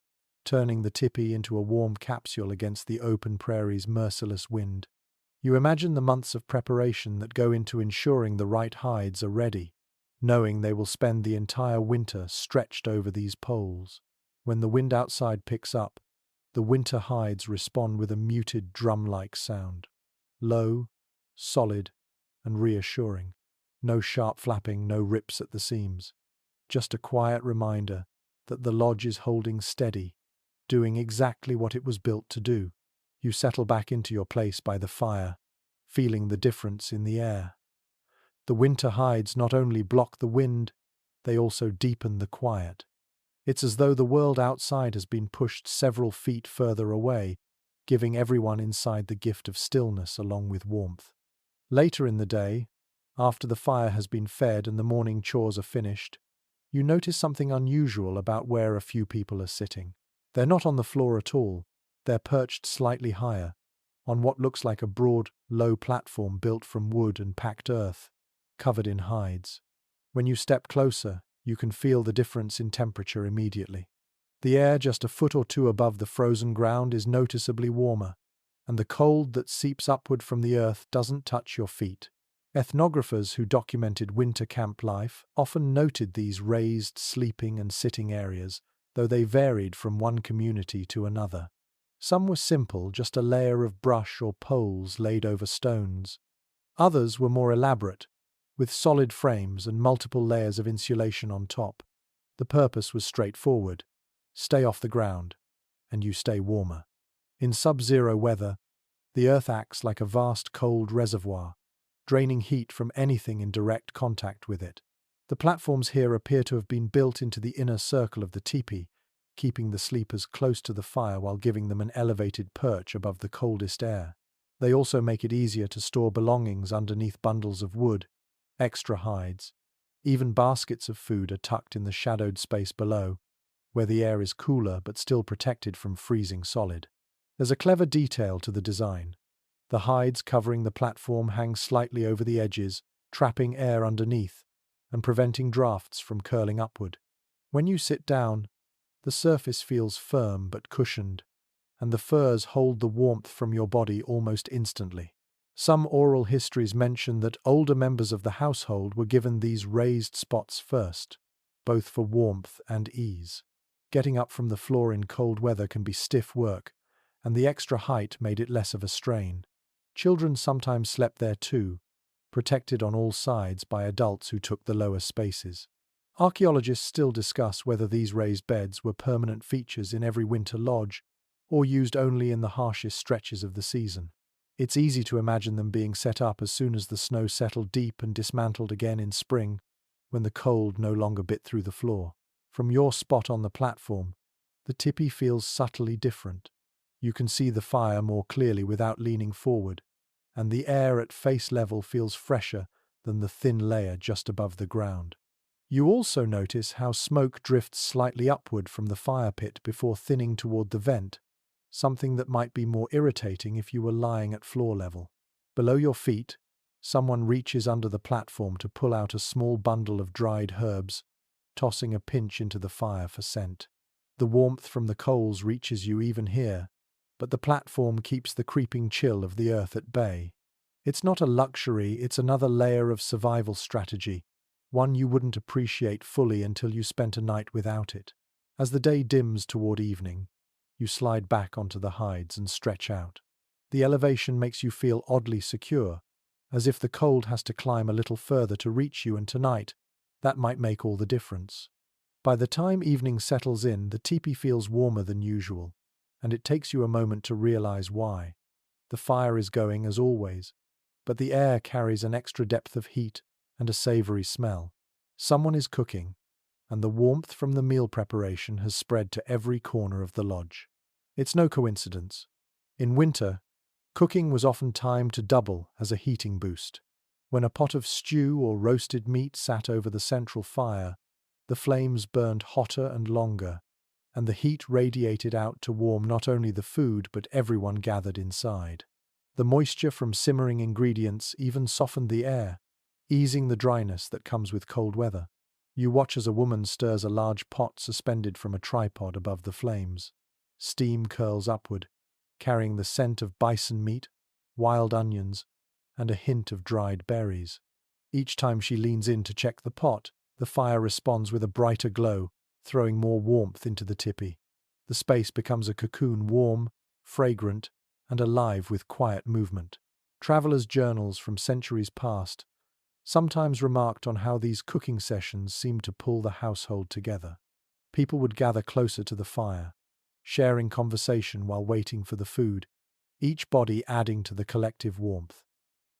turning the Tipi into a warm capsule against the open prairie's merciless wind. You imagine the months of preparation that go into ensuring the right hides are ready, knowing they will spend the entire winter stretched over these poles. When the wind outside picks up, the winter hides respond with a muted drum-like sound. Low, solid, and reassuring. No sharp flapping, no rips at the seams. Just a quiet reminder that the lodge is holding steady, doing exactly what it was built to do. You settle back into your place by the fire, feeling the difference in the air. The winter hides not only block the wind, they also deepen the quiet. It's as though the world outside has been pushed several feet further away, giving everyone inside the gift of stillness along with warmth. Later in the day, after the fire has been fed and the morning chores are finished, you notice something unusual about where a few people are sitting. They're not on the floor at all, they're perched slightly higher, on what looks like a broad, low platform built from wood and packed earth, covered in hides. When you step closer, you can feel the difference in temperature immediately. The air just a foot or two above the frozen ground is noticeably warmer, and the cold that seeps upward from the earth doesn't touch your feet. Ethnographers who documented winter camp life often noted these raised sleeping and sitting areas, though they varied from one community to another. Some were simple, just a layer of brush or poles laid over stones. Others were more elaborate, with solid frames and multiple layers of insulation on top. The purpose was straightforward: stay off the ground, and you stay warmer. In sub-zero weather, the earth acts like a vast cold reservoir, draining heat from anything in direct contact with it. The platforms here appear to have been built into the inner circle of the tipi, keeping the sleepers close to the fire while giving them an elevated perch above the coldest air. They also make it easier to store belongings underneath bundles of wood, extra hides. Even baskets of food are tucked in the shadowed space below, where the air is cooler but still protected from freezing solid. There's a clever detail to the design. The hides covering the platform hang slightly over the edges, trapping air underneath and preventing drafts from curling upward. When you sit down, the surface feels firm but cushioned, and the furs hold the warmth from your body almost instantly. Some oral histories mention that older members of the household were given these raised spots first, both for warmth and ease. Getting up from the floor in cold weather can be stiff work, and the extra height made it less of a strain. Children sometimes slept there too, protected on all sides by adults who took the lower spaces. Archaeologists still discuss whether these raised beds were permanent features in every winter lodge or used only in the harshest stretches of the season. It's easy to imagine them being set up as soon as the snow settled deep and dismantled again in spring, when the cold no longer bit through the floor. From your spot on the platform, the tipi feels subtly different. You can see the fire more clearly without leaning forward, and the air at face level feels fresher than the thin layer just above the ground. You also notice how smoke drifts slightly upward from the fire pit before thinning toward the vent, something that might be more irritating if you were lying at floor level. Below your feet, someone reaches under the platform to pull out a small bundle of dried herbs, tossing a pinch into the fire for scent. The warmth from the coals reaches you even here, but the platform keeps the creeping chill of the earth at bay. It's not a luxury, it's another layer of survival strategy, one you wouldn't appreciate fully until you spent a night without it. As the day dims toward evening, you slide back onto the hides and stretch out. The elevation makes you feel oddly secure, as if the cold has to climb a little further to reach you, and tonight, that might make all the difference. By the time evening settles in, the tipi feels warmer than usual, and it takes you a moment to realize why. The fire is going as always, but the air carries an extra depth of heat and a savory smell. Someone is cooking, and the warmth from the meal preparation has spread to every corner of the lodge. It's no coincidence. In winter, cooking was often timed to double as a heating boost. When a pot of stew or roasted meat sat over the central fire, the flames burned hotter and longer, and the heat radiated out to warm not only the food but everyone gathered inside. The moisture from simmering ingredients even softened the air, easing the dryness that comes with cold weather. You watch as a woman stirs a large pot suspended from a tripod above the flames. Steam curls upward, carrying the scent of bison meat, wild onions, and a hint of dried berries. Each time she leans in to check the pot, the fire responds with a brighter glow, throwing more warmth into the tipi. The space becomes a cocoon, warm, fragrant, and alive with quiet movement. Travelers' journals from centuries past sometimes remarked on how these cooking sessions seemed to pull the household together. People would gather closer to the fire, sharing conversation while waiting for the food, each body adding to the collective warmth.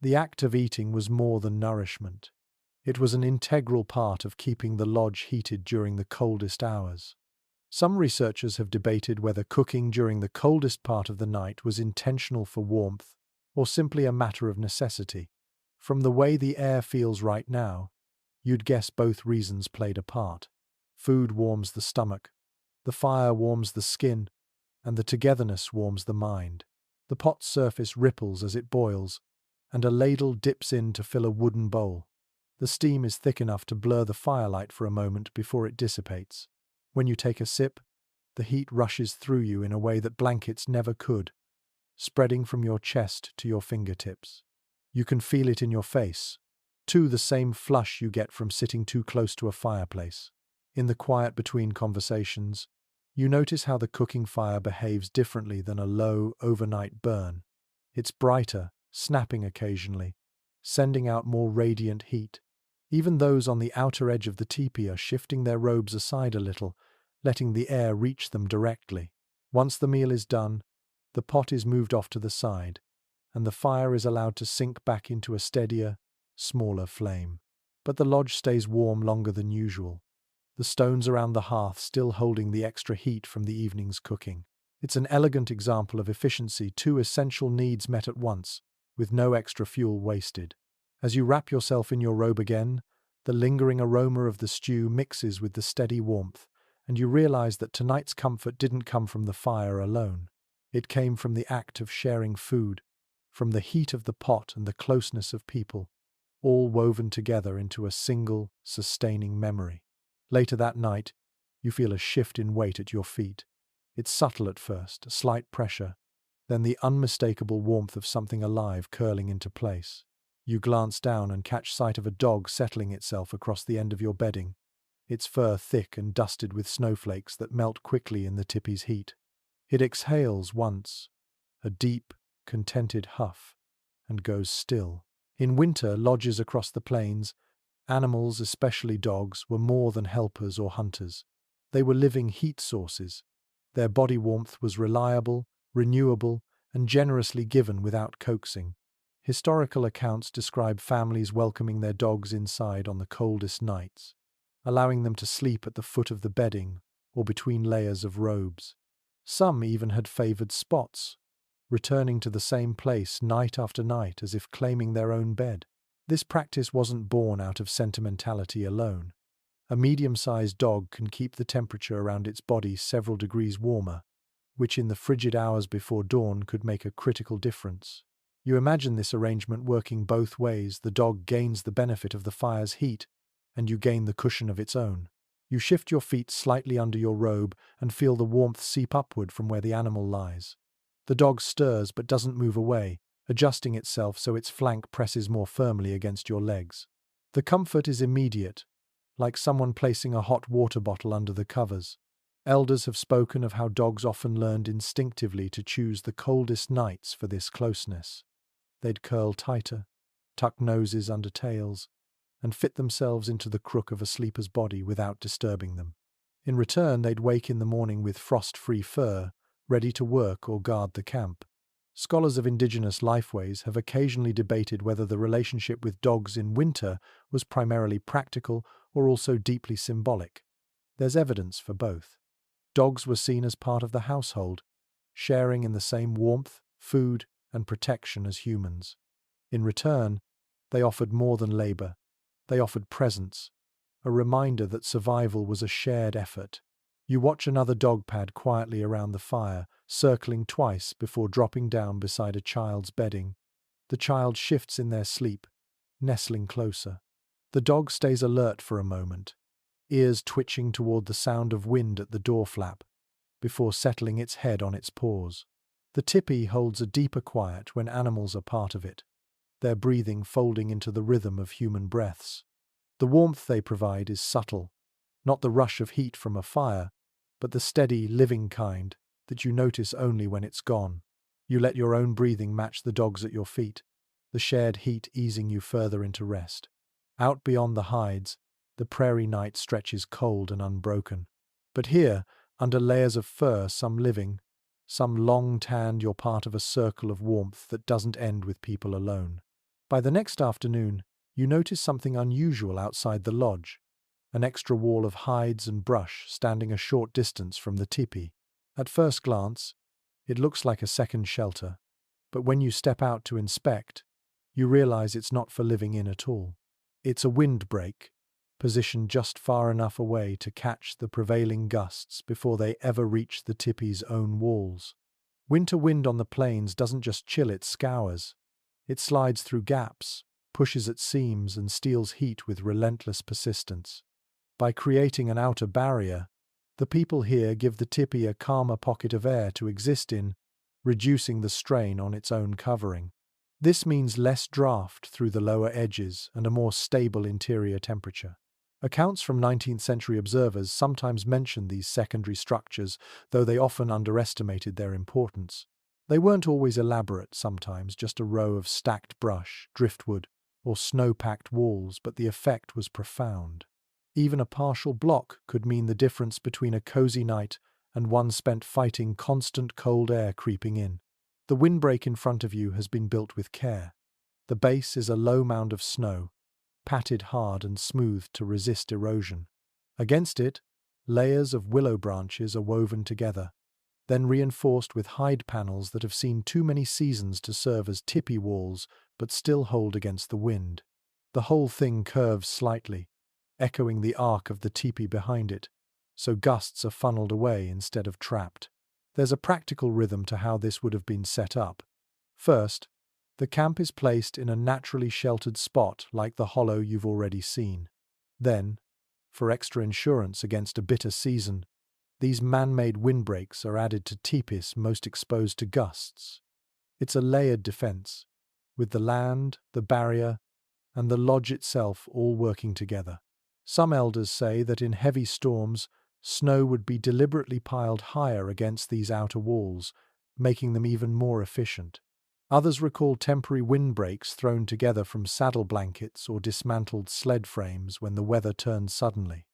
The act of eating was more than nourishment. It was an integral part of keeping the lodge heated during the coldest hours. Some researchers have debated whether cooking during the coldest part of the night was intentional for warmth or simply a matter of necessity. From the way the air feels right now, you'd guess both reasons played a part. Food warms the stomach, the fire warms the skin, and the togetherness warms the mind. The pot's surface ripples as it boils, and a ladle dips in to fill a wooden bowl. The steam is thick enough to blur the firelight for a moment before it dissipates. When you take a sip, the heat rushes through you in a way that blankets never could, spreading from your chest to your fingertips. You can feel it in your face, too, the same flush you get from sitting too close to a fireplace. In the quiet between conversations, you notice how the cooking fire behaves differently than a low, overnight burn. It's brighter, snapping occasionally, sending out more radiant heat. Even those on the outer edge of the teepee are shifting their robes aside a little, letting the air reach them directly. Once the meal is done, the pot is moved off to the side, and the fire is allowed to sink back into a steadier, smaller flame. But the lodge stays warm longer than usual, the stones around the hearth still holding the extra heat from the evening's cooking. It's an elegant example of efficiency, two essential needs met at once, with no extra fuel wasted. As you wrap yourself in your robe again, the lingering aroma of the stew mixes with the steady warmth, and you realize that tonight's comfort didn't come from the fire alone. It came from the act of sharing food, from the heat of the pot and the closeness of people, all woven together into a single, sustaining memory. Later that night, you feel a shift in weight at your feet. It's subtle at first, a slight pressure, then the unmistakable warmth of something alive curling into place. You glance down and catch sight of a dog settling itself across the end of your bedding, its fur thick and dusted with snowflakes that melt quickly in the tipi's heat. It exhales once, a deep, contented huff, and goes still. In winter, lodges across the plains, animals, especially dogs, were more than helpers or hunters. They were living heat sources. Their body warmth was reliable, renewable, and generously given without coaxing. Historical accounts describe families welcoming their dogs inside on the coldest nights, allowing them to sleep at the foot of the bedding or between layers of robes. Some even had favored spots, returning to the same place night after night as if claiming their own bed. This practice wasn't born out of sentimentality alone. A medium-sized dog can keep the temperature around its body several degrees warmer, which in the frigid hours before dawn could make a critical difference. You imagine this arrangement working both ways. The dog gains the benefit of the fire's heat, and you gain the cushion of its own. You shift your feet slightly under your robe and feel the warmth seep upward from where the animal lies. The dog stirs but doesn't move away, adjusting itself so its flank presses more firmly against your legs. The comfort is immediate, like someone placing a hot water bottle under the covers. Elders have spoken of how dogs often learned instinctively to choose the coldest nights for this closeness. They'd curl tighter, tuck noses under tails, and fit themselves into the crook of a sleeper's body without disturbing them. In return, they'd wake in the morning with frost-free fur, ready to work or guard the camp. Scholars of indigenous lifeways have occasionally debated whether the relationship with dogs in winter was primarily practical or also deeply symbolic. There's evidence for both. Dogs were seen as part of the household, sharing in the same warmth, food, and protection as humans. In return, they offered more than labor. They offered presence, a reminder that survival was a shared effort. You watch another dog pad quietly around the fire, circling twice before dropping down beside a child's bedding. The child shifts in their sleep, nestling closer. The dog stays alert for a moment, ears twitching toward the sound of wind at the door flap, before settling its head on its paws. The Tipi holds a deeper quiet when animals are part of it, their breathing folding into the rhythm of human breaths. The warmth they provide is subtle, not the rush of heat from a fire, but the steady, living kind that you notice only when it's gone. You let your own breathing match the dog's at your feet, the shared heat easing you further into rest. Out beyond the hides, the prairie night stretches cold and unbroken. But here, under layers of fur, some living, some long-tanned, you're part of a circle of warmth that doesn't end with people alone. By the next afternoon, you notice something unusual outside the lodge, an extra wall of hides and brush standing a short distance from the tipi. At first glance, it looks like a second shelter, but when you step out to inspect, you realize it's not for living in at all. It's a windbreak, positioned just far enough away to catch the prevailing gusts before they ever reach the tipi's own walls. Winter wind on the plains doesn't just chill, it scours. It slides through gaps, pushes at seams, and steals heat with relentless persistence. By creating an outer barrier, the people here give the tipi a calmer pocket of air to exist in, reducing the strain on its own covering. This means less draft through the lower edges and a more stable interior temperature. Accounts from 19th century observers sometimes mention these secondary structures, though they often underestimated their importance. They weren't always elaborate, sometimes just a row of stacked brush, driftwood, or snow-packed walls, but the effect was profound. Even a partial block could mean the difference between a cozy night and one spent fighting constant cold air creeping in. The windbreak in front of you has been built with care. The base is a low mound of snow, patted hard and smooth to resist erosion. Against it, layers of willow branches are woven together, then reinforced with hide panels that have seen too many seasons to serve as tipi walls but still hold against the wind. The whole thing curves slightly, echoing the arc of the tipi behind it, so gusts are funneled away instead of trapped. There's a practical rhythm to how this would have been set up. First, the camp is placed in a naturally sheltered spot like the hollow you've already seen. Then, for extra insurance against a bitter season, these man-made windbreaks are added to Tipis most exposed to gusts. It's a layered defense, with the land, the barrier, and the lodge itself all working together. Some elders say that in heavy storms, snow would be deliberately piled higher against these outer walls, making them even more efficient. Others recall temporary windbreaks thrown together from saddle blankets or dismantled sled frames when the weather turned suddenly.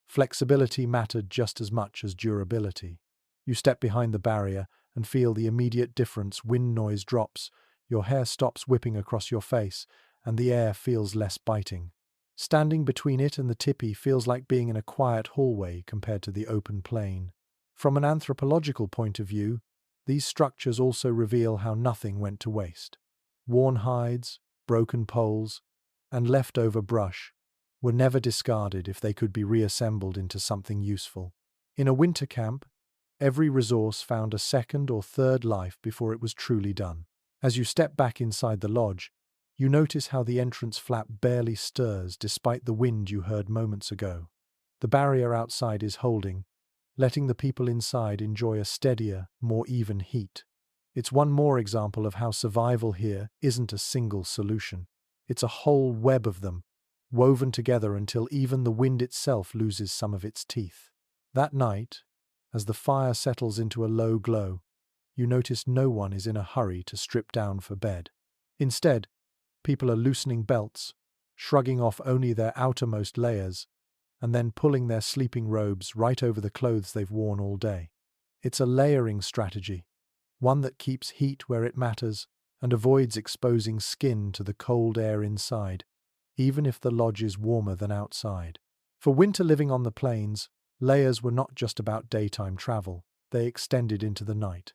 Flexibility mattered just as much as durability. You step behind the barrier and feel the immediate difference. Wind noise drops, your hair stops whipping across your face, and the air feels less biting. Standing between it and the tipi feels like being in a quiet hallway compared to the open plain. From an anthropological point of view, these structures also reveal how nothing went to waste. Worn hides, broken poles, and leftover brush were never discarded if they could be reassembled into something useful. In a winter camp, every resource found a second or third life before it was truly done. As you step back inside the lodge, you notice how the entrance flap barely stirs despite the wind you heard moments ago. The barrier outside is holding, letting the people inside enjoy a steadier, more even heat. It's one more example of how survival here isn't a single solution. It's a whole web of them, woven together until even the wind itself loses some of its teeth. That night, as the fire settles into a low glow, you notice no one is in a hurry to strip down for bed. Instead, people are loosening belts, shrugging off only their outermost layers, and then pulling their sleeping robes right over the clothes they've worn all day. It's a layering strategy, one that keeps heat where it matters and avoids exposing skin to the cold air inside, even if the lodge is warmer than outside. For winter living on the plains, layers were not just about daytime travel, they extended into the night.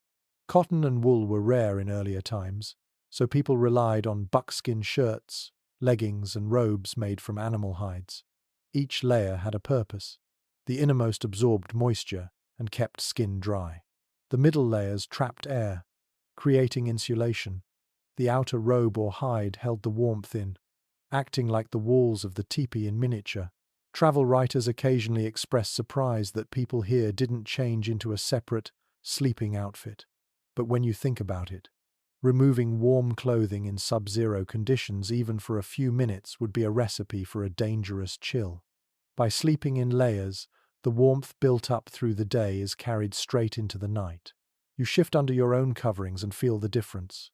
Cotton and wool were rare in earlier times, so people relied on buckskin shirts, leggings, and robes made from animal hides. Each layer had a purpose. The innermost absorbed moisture and kept skin dry. The middle layers trapped air, creating insulation. The outer robe or hide held the warmth in, acting like the walls of the tipi in miniature. Travel writers occasionally express surprise that people here didn't change into a separate, sleeping outfit. But when you think about it, removing warm clothing in sub-zero conditions even for a few minutes would be a recipe for a dangerous chill. By sleeping in layers, the warmth built up through the day is carried straight into the night. You shift under your own coverings and feel the difference.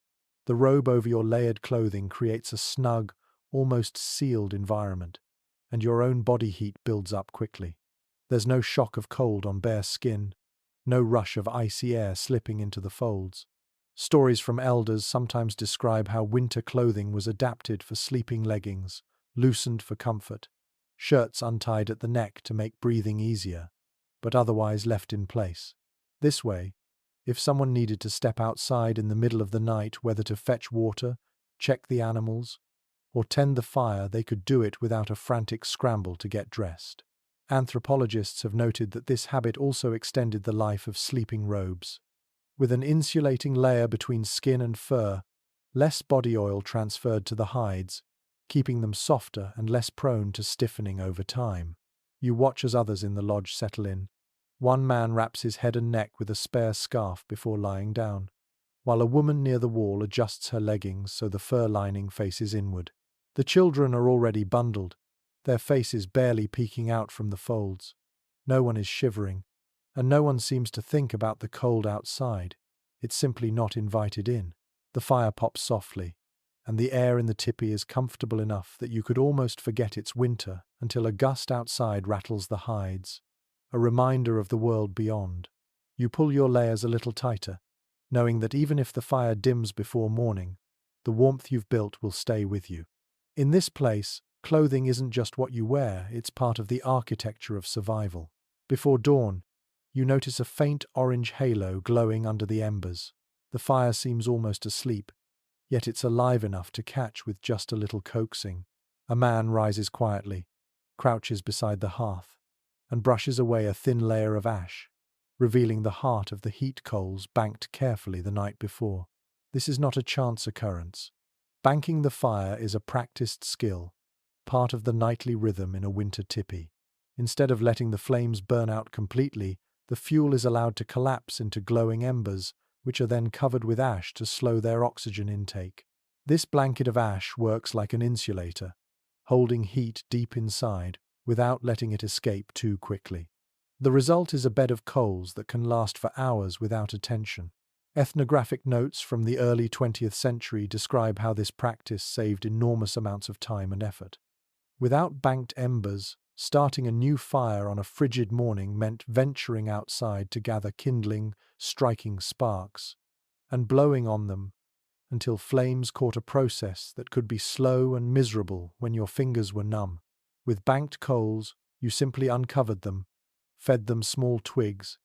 The robe over your layered clothing creates a snug, almost sealed environment, and your own body heat builds up quickly. There's no shock of cold on bare skin, no rush of icy air slipping into the folds. Stories from elders sometimes describe how winter clothing was adapted for sleeping leggings, loosened for comfort, shirts untied at the neck to make breathing easier, but otherwise left in place. This way, if someone needed to step outside in the middle of the night, whether to fetch water, check the animals, or tend the fire, they could do it without a frantic scramble to get dressed. Anthropologists have noted that this habit also extended the life of sleeping robes. With an insulating layer between skin and fur, less body oil transferred to the hides, keeping them softer and less prone to stiffening over time. You watch as others in the lodge settle in. One man wraps his head and neck with a spare scarf before lying down, while a woman near the wall adjusts her leggings so the fur lining faces inward. The children are already bundled, their faces barely peeking out from the folds. No one is shivering, and no one seems to think about the cold outside. It's simply not invited in. The fire pops softly, and the air in the tipi is comfortable enough that you could almost forget it's winter until a gust outside rattles the hides, a reminder of the world beyond. You pull your layers a little tighter, knowing that even if the fire dims before morning, the warmth you've built will stay with you. In this place, clothing isn't just what you wear, it's part of the architecture of survival. Before dawn, you notice a faint orange halo glowing under the embers. The fire seems almost asleep, yet it's alive enough to catch with just a little coaxing. A man rises quietly, crouches beside the hearth, and brushes away a thin layer of ash, revealing the heart of the heat coals banked carefully the night before. This is not a chance occurrence. Banking the fire is a practiced skill, part of the nightly rhythm in a winter tipi. Instead of letting the flames burn out completely, the fuel is allowed to collapse into glowing embers, which are then covered with ash to slow their oxygen intake. This blanket of ash works like an insulator, holding heat deep inside without letting it escape too quickly. The result is a bed of coals that can last for hours without attention. Ethnographic notes from the early 20th century describe how this practice saved enormous amounts of time and effort. Without banked embers, starting a new fire on a frigid morning meant venturing outside to gather kindling, striking sparks, and blowing on them until flames caught a process that could be slow and miserable when your fingers were numb. With banked coals, you simply uncovered them, fed them small twigs,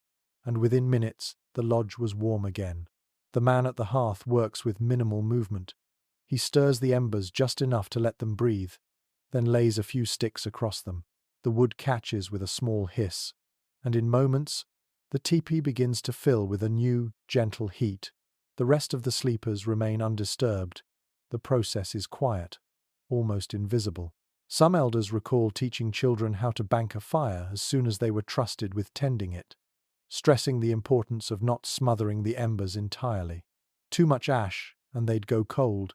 and within minutes the lodge was warm again. The man at the hearth works with minimal movement. He stirs the embers just enough to let them breathe, then lays a few sticks across them. The wood catches with a small hiss, and in moments, the tipi begins to fill with a new, gentle heat. The rest of the sleepers remain undisturbed. The process is quiet, almost invisible. Some elders recall teaching children how to bank a fire as soon as they were trusted with tending it, stressing the importance of not smothering the embers entirely. Too much ash, and they'd go cold.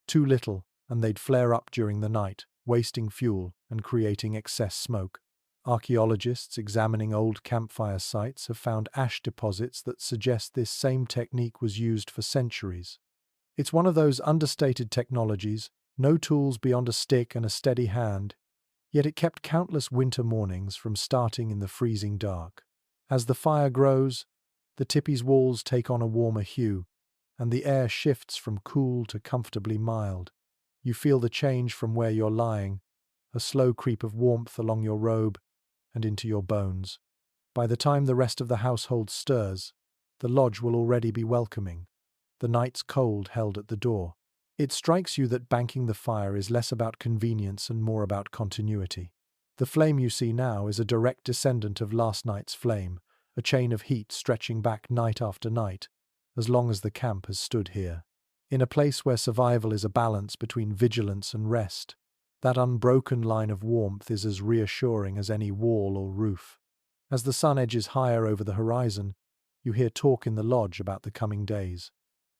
Too little, and they'd flare up during the night, wasting fuel and creating excess smoke. Archaeologists examining old campfire sites have found ash deposits that suggest this same technique was used for centuries. It's one of those understated technologies, no tools beyond a stick and a steady hand, yet it kept countless winter mornings from starting in the freezing dark. As the fire grows, The Tipi's walls take on a warmer hue, and the air shifts from cool to comfortably mild. You feel the change from where you're lying, a slow creep of warmth along your robe and into your bones. By the time the rest of the household stirs, the lodge will already be welcoming, the night's cold held at the door. It strikes you that banking the fire is less about convenience and more about continuity. The flame you see now is a direct descendant of last night's flame, a chain of heat stretching back night after night, as long as the camp has stood here. In a place where survival is a balance between vigilance and rest, that unbroken line of warmth is as reassuring as any wall or roof. As the sun edges higher over the horizon, you hear talk in the lodge about the coming days.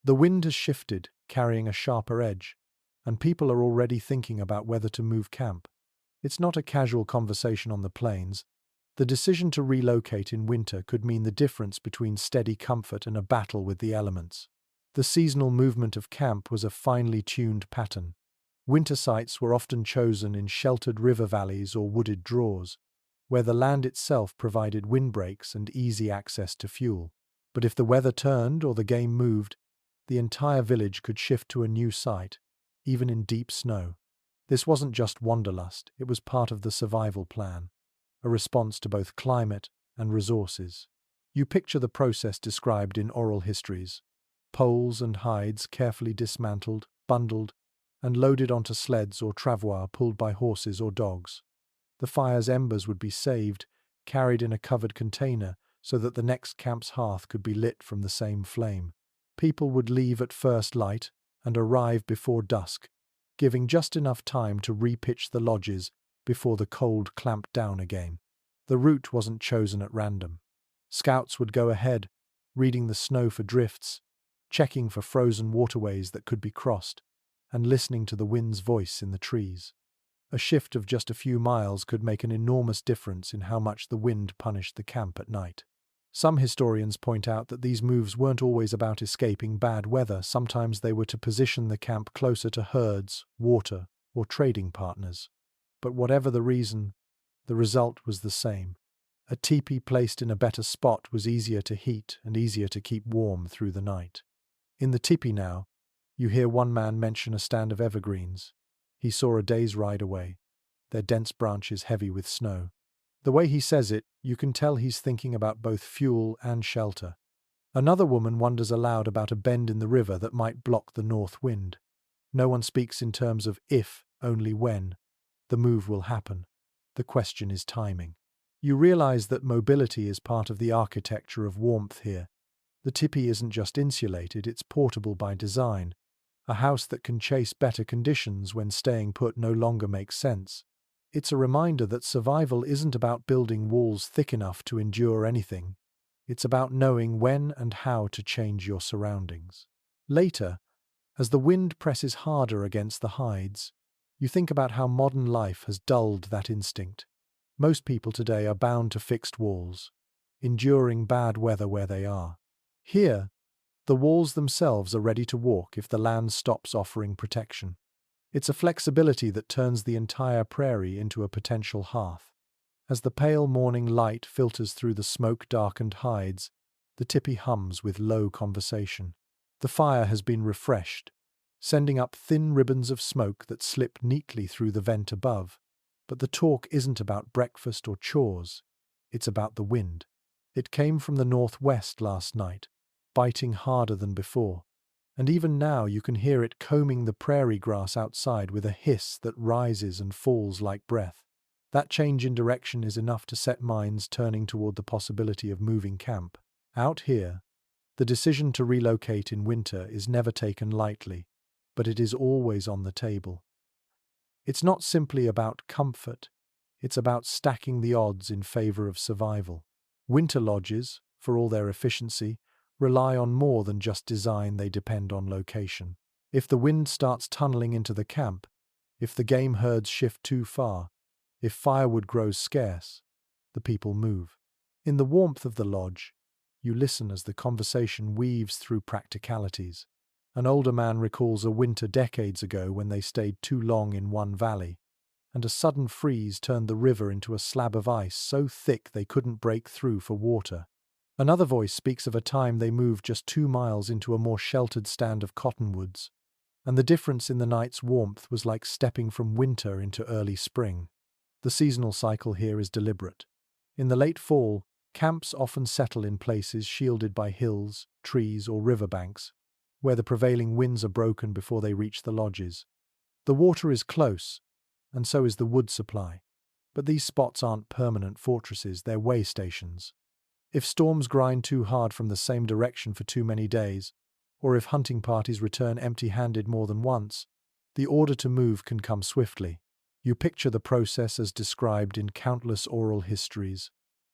The wind has shifted, carrying a sharper edge, and people are already thinking about whether to move camp. It's not a casual conversation on the plains. The decision to relocate in winter could mean the difference between steady comfort and a battle with the elements. The seasonal movement of camp was a finely tuned pattern. Winter sites were often chosen in sheltered river valleys or wooded draws, where the land itself provided windbreaks and easy access to fuel. But if the weather turned or the game moved, the entire village could shift to a new site, even in deep snow. This wasn't just wanderlust, it was part of the survival plan, a response to both climate and resources. You picture the process described in oral histories: poles and hides carefully dismantled, bundled, and loaded onto sleds or travois pulled by horses or dogs. The fire's embers would be saved, carried in a covered container so that the next camp's hearth could be lit from the same flame. People would leave at first light and arrive before dusk, giving just enough time to repitch the lodges before the cold clamped down again. The route wasn't chosen at random. Scouts would go ahead, reading the snow for drifts, checking for frozen waterways that could be crossed, and listening to the wind's voice in the trees. A shift of just a few miles could make an enormous difference in how much the wind punished the camp at night. Some historians point out that these moves weren't always about escaping bad weather. Sometimes they were to position the camp closer to herds, water, or trading partners. But whatever the reason, the result was the same. A teepee placed in a better spot was easier to heat and easier to keep warm through the night. In the tipi now, you hear one man mention a stand of evergreens. He saw a day's ride away, their dense branches heavy with snow. The way he says it, you can tell he's thinking about both fuel and shelter. Another woman wonders aloud about a bend in the river that might block the north wind. No one speaks in terms of if, only when. The move will happen. The question is timing. You realize that mobility is part of the architecture of warmth here. The tipi isn't just insulated, it's portable by design. A house that can chase better conditions when staying put no longer makes sense. It's a reminder that survival isn't about building walls thick enough to endure anything. It's about knowing when and how to change your surroundings. Later, as the wind presses harder against the hides, you think about how modern life has dulled that instinct. Most people today are bound to fixed walls, enduring bad weather where they are. Here, the walls themselves are ready to walk if the land stops offering protection. It's a flexibility that turns the entire prairie into a potential hearth. As the pale morning light filters through the smoke-darkened hides, the tipi hums with low conversation. The fire has been refreshed, sending up thin ribbons of smoke that slip neatly through the vent above. But the talk isn't about breakfast or chores. It's about the wind. It came from the northwest last night, biting harder than before. And even now you can hear it combing the prairie grass outside with a hiss that rises and falls like breath. That change in direction is enough to set minds turning toward the possibility of moving camp. Out here, the decision to relocate in winter is never taken lightly, but it is always on the table. It's not simply about comfort, it's about stacking the odds in favor of survival. Winter lodges, for all their efficiency, rely on more than just design, they depend on location. If the wind starts tunneling into the camp, if the game herds shift too far, if firewood grows scarce, the people move. In the warmth of the lodge, you listen as the conversation weaves through practicalities. An older man recalls a winter decades ago when they stayed too long in one valley, and a sudden freeze turned the river into a slab of ice so thick they couldn't break through for water. Another voice speaks of a time they moved just 2 miles into a more sheltered stand of cottonwoods, and the difference in the night's warmth was like stepping from winter into early spring. The seasonal cycle here is deliberate. In the late fall, camps often settle in places shielded by hills, trees, or riverbanks, where the prevailing winds are broken before they reach the lodges. The water is close, and so is the wood supply. But these spots aren't permanent fortresses, they're way stations. If storms grind too hard from the same direction for too many days, or if hunting parties return empty-handed more than once, the order to move can come swiftly. You picture the process as described in countless oral histories.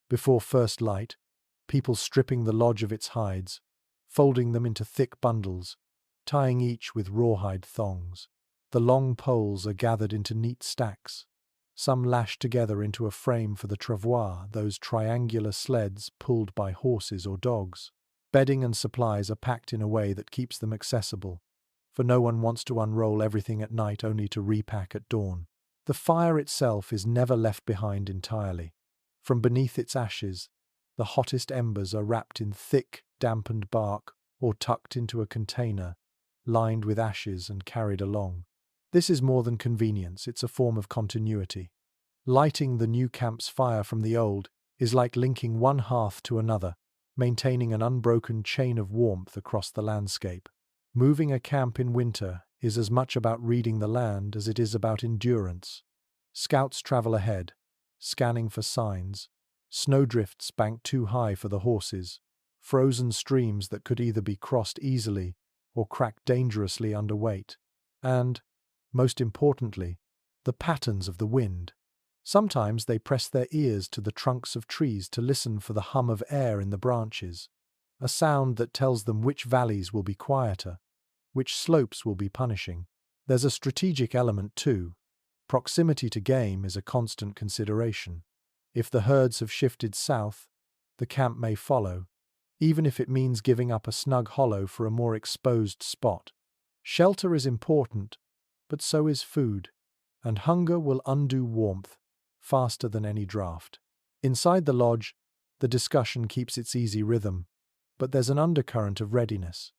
Before first light, people stripping the lodge of its hides, folding them into thick bundles, tying each with rawhide thongs. The long poles are gathered into neat stacks, some lashed together into a frame for the travois, those triangular sleds pulled by horses or dogs. Bedding and supplies are packed in a way that keeps them accessible, for no one wants to unroll everything at night only to repack at dawn. The fire itself is never left behind entirely. From beneath its ashes, the hottest embers are wrapped in thick, dampened bark or tucked into a container, lined with ashes and carried along. This is more than convenience, it's a form of continuity. Lighting the new camp's fire from the old is like linking one hearth to another, maintaining an unbroken chain of warmth across the landscape. Moving a camp in winter is as much about reading the land as it is about endurance. Scouts travel ahead, scanning for signs, snowdrifts banked too high for the horses, frozen streams that could either be crossed easily or crack dangerously under weight, and, most importantly, the patterns of the wind. Sometimes they press their ears to the trunks of trees to listen for the hum of air in the branches, a sound that tells them which valleys will be quieter, which slopes will be punishing. There's a strategic element too. Proximity to game is a constant consideration. If the herds have shifted south, the camp may follow, even if it means giving up a snug hollow for a more exposed spot. Shelter is important, but so is food, and hunger will undo warmth faster than any draft. Inside the lodge, the discussion keeps its easy rhythm, but there's an undercurrent of readiness.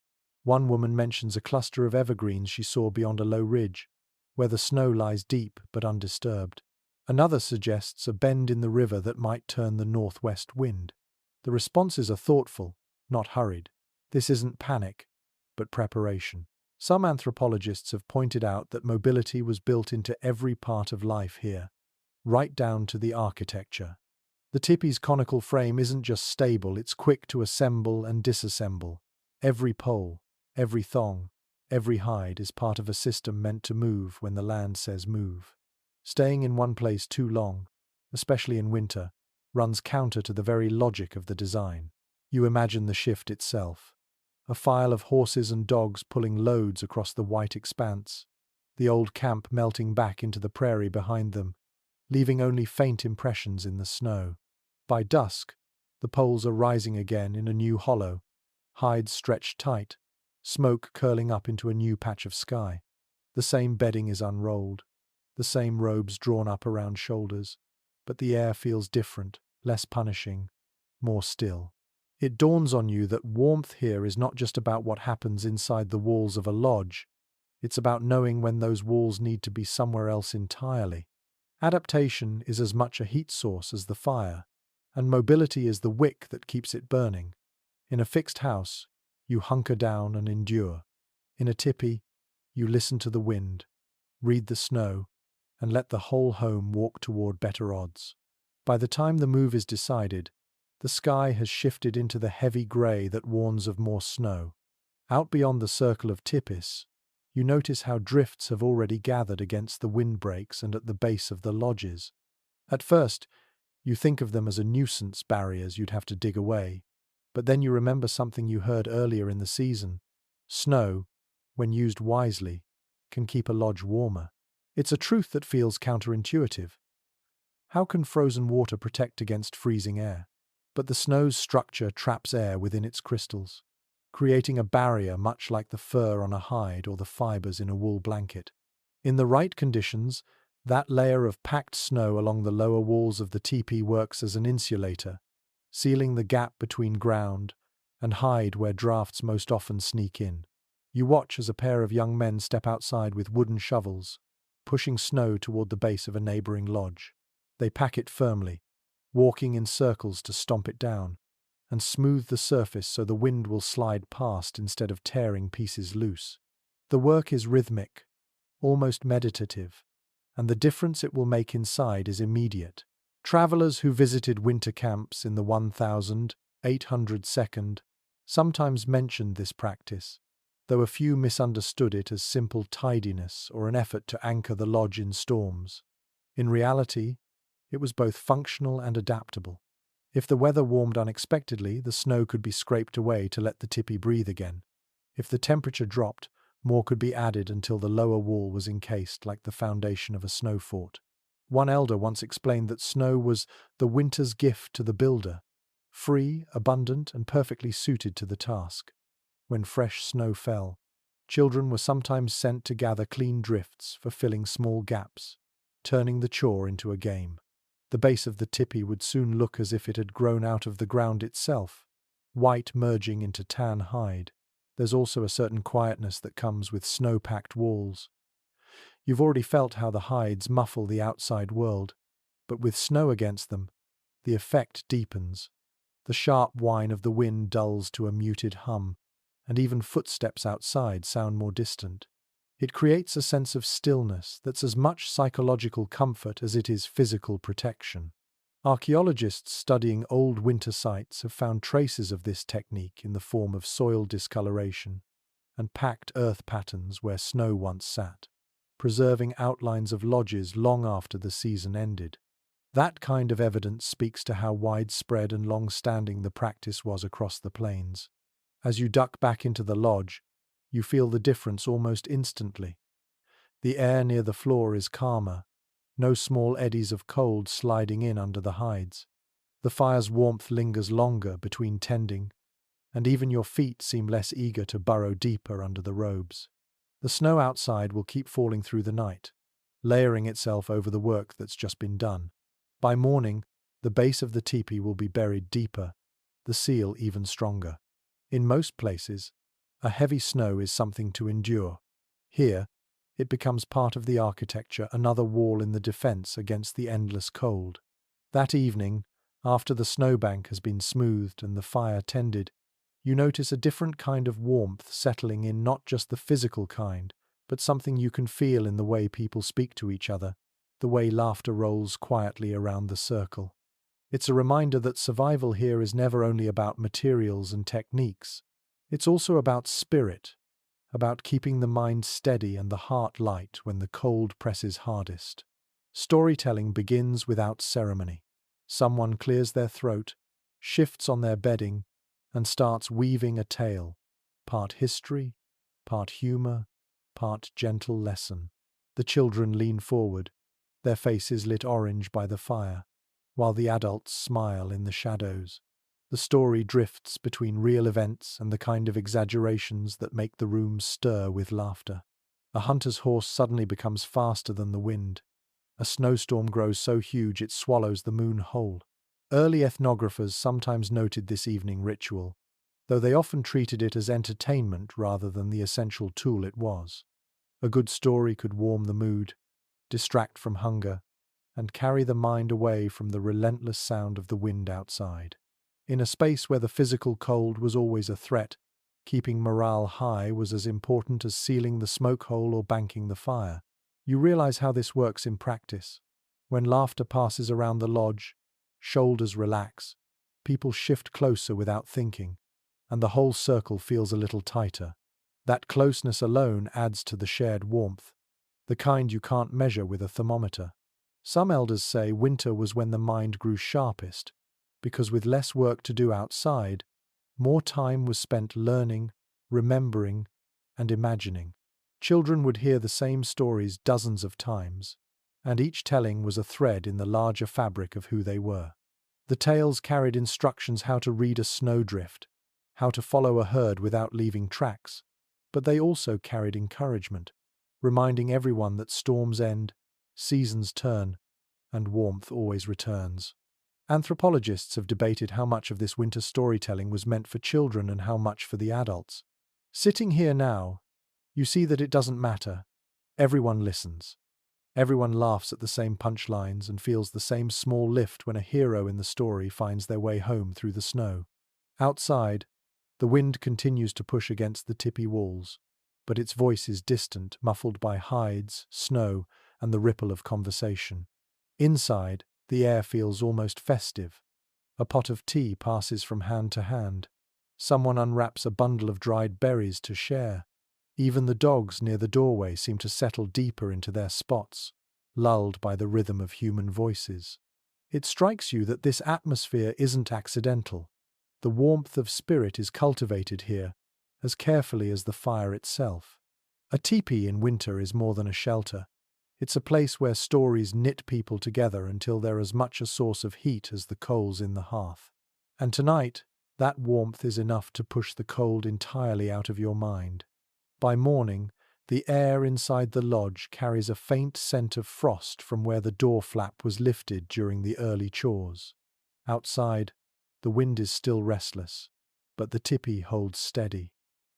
One woman mentions a cluster of evergreens she saw beyond a low ridge, where the snow lies deep but undisturbed. Another suggests a bend in the river that might turn the northwest wind. The responses are thoughtful, not hurried. This isn't panic, but preparation. Some anthropologists have pointed out that mobility was built into every part of life here, right down to the architecture. The Tipi's conical frame isn't just stable, it's quick to assemble and disassemble. Every pole, every thong, every hide is part of a system meant to move when the land says move. Staying in one place too long, especially in winter, runs counter to the very logic of the design. You imagine the shift itself. A file of horses and dogs pulling loads across the white expanse, the old camp melting back into the prairie behind them, leaving only faint impressions in the snow. By dusk, the poles are rising again in a new hollow, hides stretched tight, smoke curling up into a new patch of sky. The same bedding is unrolled, the same robes drawn up around shoulders, but the air feels different, less punishing, more still. It dawns on you that warmth here is not just about what happens inside the walls of a lodge, it's about knowing when those walls need to be somewhere else entirely. Adaptation is as much a heat source as the fire, and mobility is the wick that keeps it burning. In a fixed house, you hunker down and endure. In a tipi, you listen to the wind, read the snow, and let the whole home walk toward better odds. By the time the move is decided, the sky has shifted into the heavy grey that warns of more snow. Out beyond the circle of Tipis, you notice how drifts have already gathered against the windbreaks and at the base of the lodges. At first, you think of them as a nuisance, barriers you'd have to dig away, but then you remember something you heard earlier in the season. Snow, when used wisely, can keep a lodge warmer. It's a truth that feels counterintuitive. How can frozen water protect against freezing air? But the snow's structure traps air within its crystals, creating a barrier much like the fur on a hide or the fibers in a wool blanket. In the right conditions, that layer of packed snow along the lower walls of the teepee works as an insulator, sealing the gap between ground and hide where drafts most often sneak in. You watch as a pair of young men step outside with wooden shovels, pushing snow toward the base of a neighboring lodge. They pack it firmly, walking in circles to stomp it down, and smooth the surface so the wind will slide past instead of tearing pieces loose. The work is rhythmic, almost meditative, and the difference it will make inside is immediate. Travelers who visited winter camps in the 1802 sometimes mentioned this practice, though a few misunderstood it as simple tidiness or an effort to anchor the lodge in storms. In reality, it was both functional and adaptable. If the weather warmed unexpectedly, the snow could be scraped away to let the tipi breathe again. If the temperature dropped, more could be added until the lower wall was encased like the foundation of a snow fort. One elder once explained that snow was the winter's gift to the builder, free, abundant, and perfectly suited to the task. When fresh snow fell, children were sometimes sent to gather clean drifts for filling small gaps, turning the chore into a game. The base of the tipi would soon look as if it had grown out of the ground itself, white merging into tan hide. There's also a certain quietness that comes with snow-packed walls. You've already felt how the hides muffle the outside world, but with snow against them, the effect deepens. The sharp whine of the wind dulls to a muted hum, and even footsteps outside sound more distant. It creates a sense of stillness that's as much psychological comfort as it is physical protection. Archaeologists studying old winter sites have found traces of this technique in the form of soil discoloration and packed earth patterns where snow once sat, preserving outlines of lodges long after the season ended. That kind of evidence speaks to how widespread and long-standing the practice was across the plains. As you duck back into the lodge, you feel the difference almost instantly. The air near the floor is calmer, no small eddies of cold sliding in under the hides. The fire's warmth lingers longer between tending, and even your feet seem less eager to burrow deeper under the robes. The snow outside will keep falling through the night, layering itself over the work that's just been done. By morning, the base of the tipi will be buried deeper, the seal even stronger. In most places, a heavy snow is something to endure. Here, it becomes part of the architecture, another wall in the defense against the endless cold. That evening, after the snowbank has been smoothed and the fire tended, you notice a different kind of warmth settling in, not just the physical kind, but something you can feel in the way people speak to each other, the way laughter rolls quietly around the circle. It's a reminder that survival here is never only about materials and techniques. It's also about spirit, about keeping the mind steady and the heart light when the cold presses hardest. Storytelling begins without ceremony. Someone clears their throat, shifts on their bedding, and starts weaving a tale, part history, part humor, part gentle lesson. The children lean forward, their faces lit orange by the fire, while the adults smile in the shadows. The story drifts between real events and the kind of exaggerations that make the room stir with laughter. A hunter's horse suddenly becomes faster than the wind. A snowstorm grows so huge it swallows the moon whole. Early ethnographers sometimes noted this evening ritual, though they often treated it as entertainment rather than the essential tool it was. A good story could warm the mood, distract from hunger, and carry the mind away from the relentless sound of the wind outside. In a space where the physical cold was always a threat, keeping morale high was as important as sealing the smoke hole or banking the fire. You realize how this works in practice. When laughter passes around the lodge, shoulders relax, people shift closer without thinking, and the whole circle feels a little tighter. That closeness alone adds to the shared warmth, the kind you can't measure with a thermometer. Some elders say winter was when the mind grew sharpest, because with less work to do outside, more time was spent learning, remembering, and imagining. Children would hear the same stories dozens of times, and each telling was a thread in the larger fabric of who they were. The tales carried instructions how to read a snowdrift, how to follow a herd without leaving tracks, but they also carried encouragement, reminding everyone that storms end, seasons turn, and warmth always returns. Anthropologists have debated how much of this winter storytelling was meant for children and how much for the adults. Sitting here now, you see that it doesn't matter. Everyone listens. Everyone laughs at the same punchlines and feels the same small lift when a hero in the story finds their way home through the snow. Outside, the wind continues to push against the Tipi walls, but its voice is distant, muffled by hides, snow, and the ripple of conversation. Inside, the air feels almost festive. A pot of tea passes from hand to hand. Someone unwraps a bundle of dried berries to share. Even the dogs near the doorway seem to settle deeper into their spots, lulled by the rhythm of human voices. It strikes you that this atmosphere isn't accidental. The warmth of spirit is cultivated here, as carefully as the fire itself. A teepee in winter is more than a shelter. It's a place where stories knit people together until they're as much a source of heat as the coals in the hearth. And tonight, that warmth is enough to push the cold entirely out of your mind. By morning, the air inside the lodge carries a faint scent of frost from where the door flap was lifted during the early chores. Outside, the wind is still restless, but the tipi holds steady.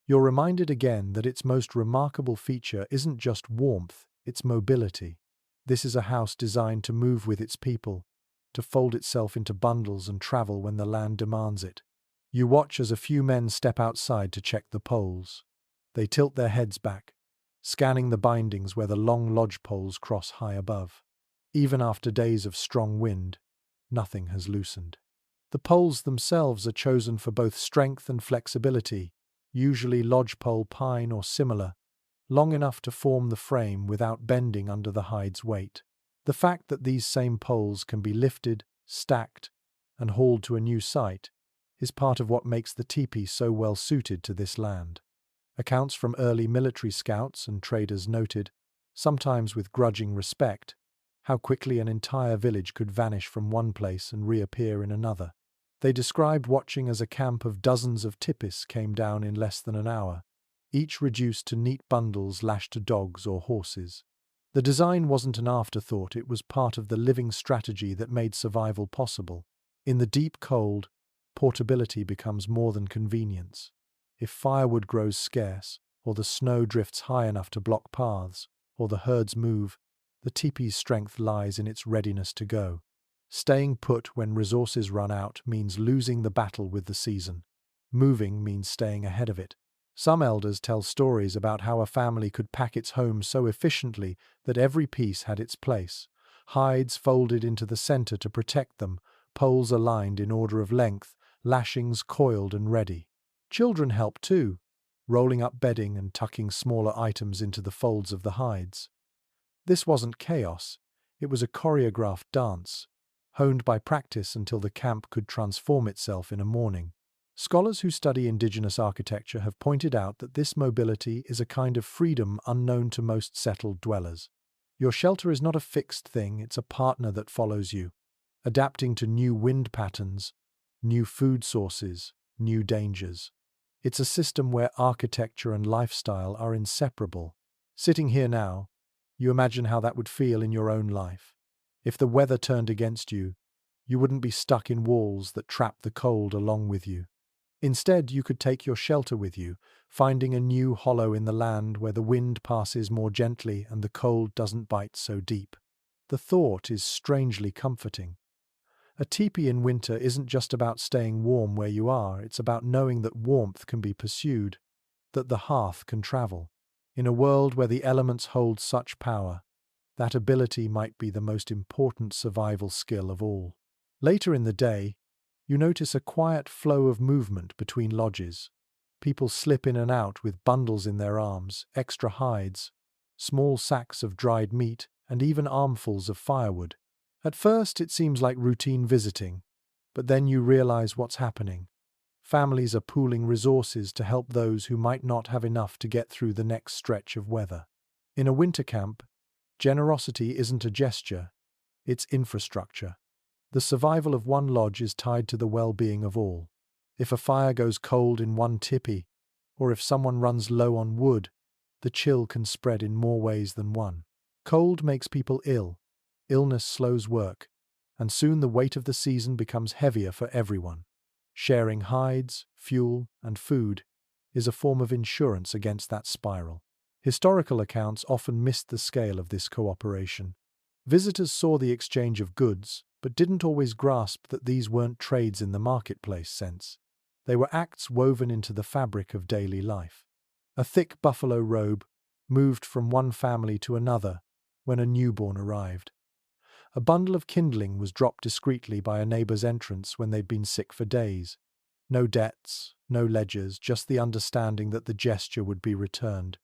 You're reminded again that its most remarkable feature isn't just warmth, it's mobility. This is a house designed to move with its people, to fold itself into bundles and travel when the land demands it. You watch as a few men step outside to check the poles. They tilt their heads back, scanning the bindings where the long lodge poles cross high above. Even after days of strong wind, nothing has loosened. The poles themselves are chosen for both strength and flexibility, usually lodgepole pine or similar, long enough to form the frame without bending under the hide's weight. The fact that these same poles can be lifted, stacked, and hauled to a new site is part of what makes the teepee so well suited to this land. Accounts from early military scouts and traders noted, sometimes with grudging respect, how quickly an entire village could vanish from one place and reappear in another. They described watching as a camp of dozens of tipis came down in less than an hour, each reduced to neat bundles lashed to dogs or horses. The design wasn't an afterthought, it was part of the living strategy that made survival possible. In the deep cold, portability becomes more than convenience. If firewood grows scarce, or the snow drifts high enough to block paths, or the herds move, the teepee's strength lies in its readiness to go. Staying put when resources run out means losing the battle with the season. Moving means staying ahead of it. Some elders tell stories about how a family could pack its home so efficiently that every piece had its place. Hides folded into the center to protect them, poles aligned in order of length, lashings coiled and ready. Children help too, rolling up bedding and tucking smaller items into the folds of the hides. This wasn't chaos, it was a choreographed dance, honed by practice until the camp could transform itself in a morning. Scholars who study indigenous architecture have pointed out that this mobility is a kind of freedom unknown to most settled dwellers. Your shelter is not a fixed thing, it's a partner that follows you, adapting to new wind patterns, new food sources, new dangers. It's a system where architecture and lifestyle are inseparable. Sitting here now, you imagine how that would feel in your own life. If the weather turned against you, you wouldn't be stuck in walls that trap the cold along with you. Instead, you could take your shelter with you, finding a new hollow in the land where the wind passes more gently and the cold doesn't bite so deep. The thought is strangely comforting. A teepee in winter isn't just about staying warm where you are, it's about knowing that warmth can be pursued, that the hearth can travel. In a world where the elements hold such power, that ability might be the most important survival skill of all. Later in the day, you notice a quiet flow of movement between lodges. People slip in and out with bundles in their arms, extra hides, small sacks of dried meat, and even armfuls of firewood. At first, it seems like routine visiting, but then you realize what's happening. Families are pooling resources to help those who might not have enough to get through the next stretch of weather. In a winter camp, generosity isn't a gesture, it's infrastructure. The survival of one lodge is tied to the well-being of all. If a fire goes cold in one tipi, or if someone runs low on wood, the chill can spread in more ways than one. Cold makes people ill. Illness slows work. and soon the weight of the season becomes heavier for everyone. Sharing hides, fuel, and food is a form of insurance against that spiral. Historical accounts often missed the scale of this cooperation. Visitors saw the exchange of goods, but didn't always grasp that these weren't trades in the marketplace sense. They were acts woven into the fabric of daily life. A thick buffalo robe moved from one family to another when a newborn arrived. A bundle of kindling was dropped discreetly by a neighbor's entrance when they'd been sick for days. No debts, no ledgers, just the understanding that the gesture would be returned,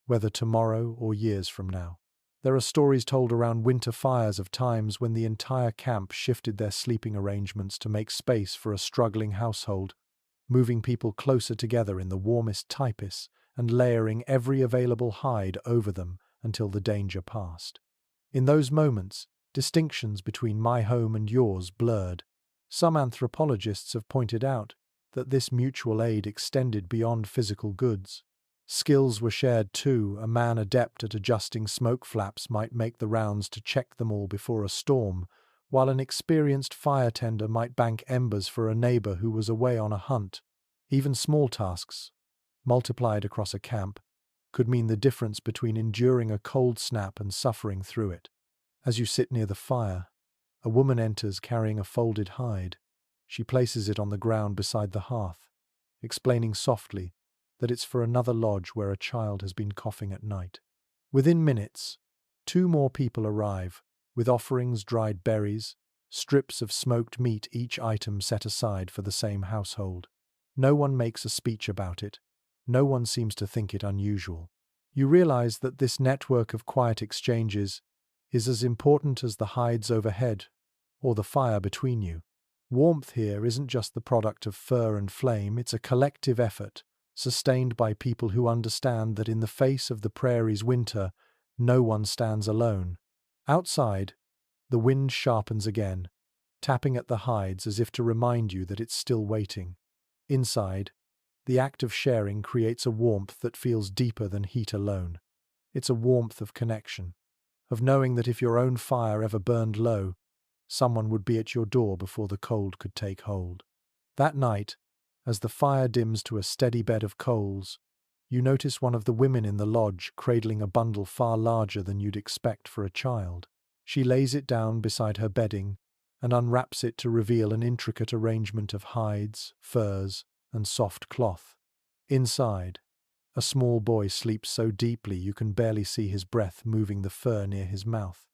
whether tomorrow or years from now. There are stories told around winter fires of times when the entire camp shifted their sleeping arrangements to make space for a struggling household, moving people closer together in the warmest tipis and layering every available hide over them until the danger passed. In those moments, distinctions between my home and yours blurred. Some anthropologists have pointed out that this mutual aid extended beyond physical goods. Skills were shared too. A man adept at adjusting smoke flaps might make the rounds to check them all before a storm, while an experienced fire tender might bank embers for a neighbor who was away on a hunt. Even small tasks, multiplied across a camp, could mean the difference between enduring a cold snap and suffering through it. As you sit near the fire, a woman enters carrying a folded hide. She places it on the ground beside the hearth, explaining softly that it's for another lodge where a child has been coughing at night. Within minutes, 2 more people arrive, with offerings, dried berries, strips of smoked meat, each item set aside for the same household. No one makes a speech about it. No one seems to think it unusual. You realize that this network of quiet exchanges is as important as the hides overhead or the fire between you. Warmth here isn't just the product of fur and flame, it's a collective effort, sustained by people who understand that in the face of the prairie's winter, no one stands alone. Outside, the wind sharpens again, tapping at the hides as if to remind you that it's still waiting. Inside, the act of sharing creates a warmth that feels deeper than heat alone. It's a warmth of connection, of knowing that if your own fire ever burned low, someone would be at your door before the cold could take hold. That night, as the fire dims to a steady bed of coals, you notice one of the women in the lodge cradling a bundle far larger than you'd expect for a child. She lays it down beside her bedding and unwraps it to reveal an intricate arrangement of hides, furs, and soft cloth. Inside, a small boy sleeps so deeply you can barely see his breath moving the fur near his mouth.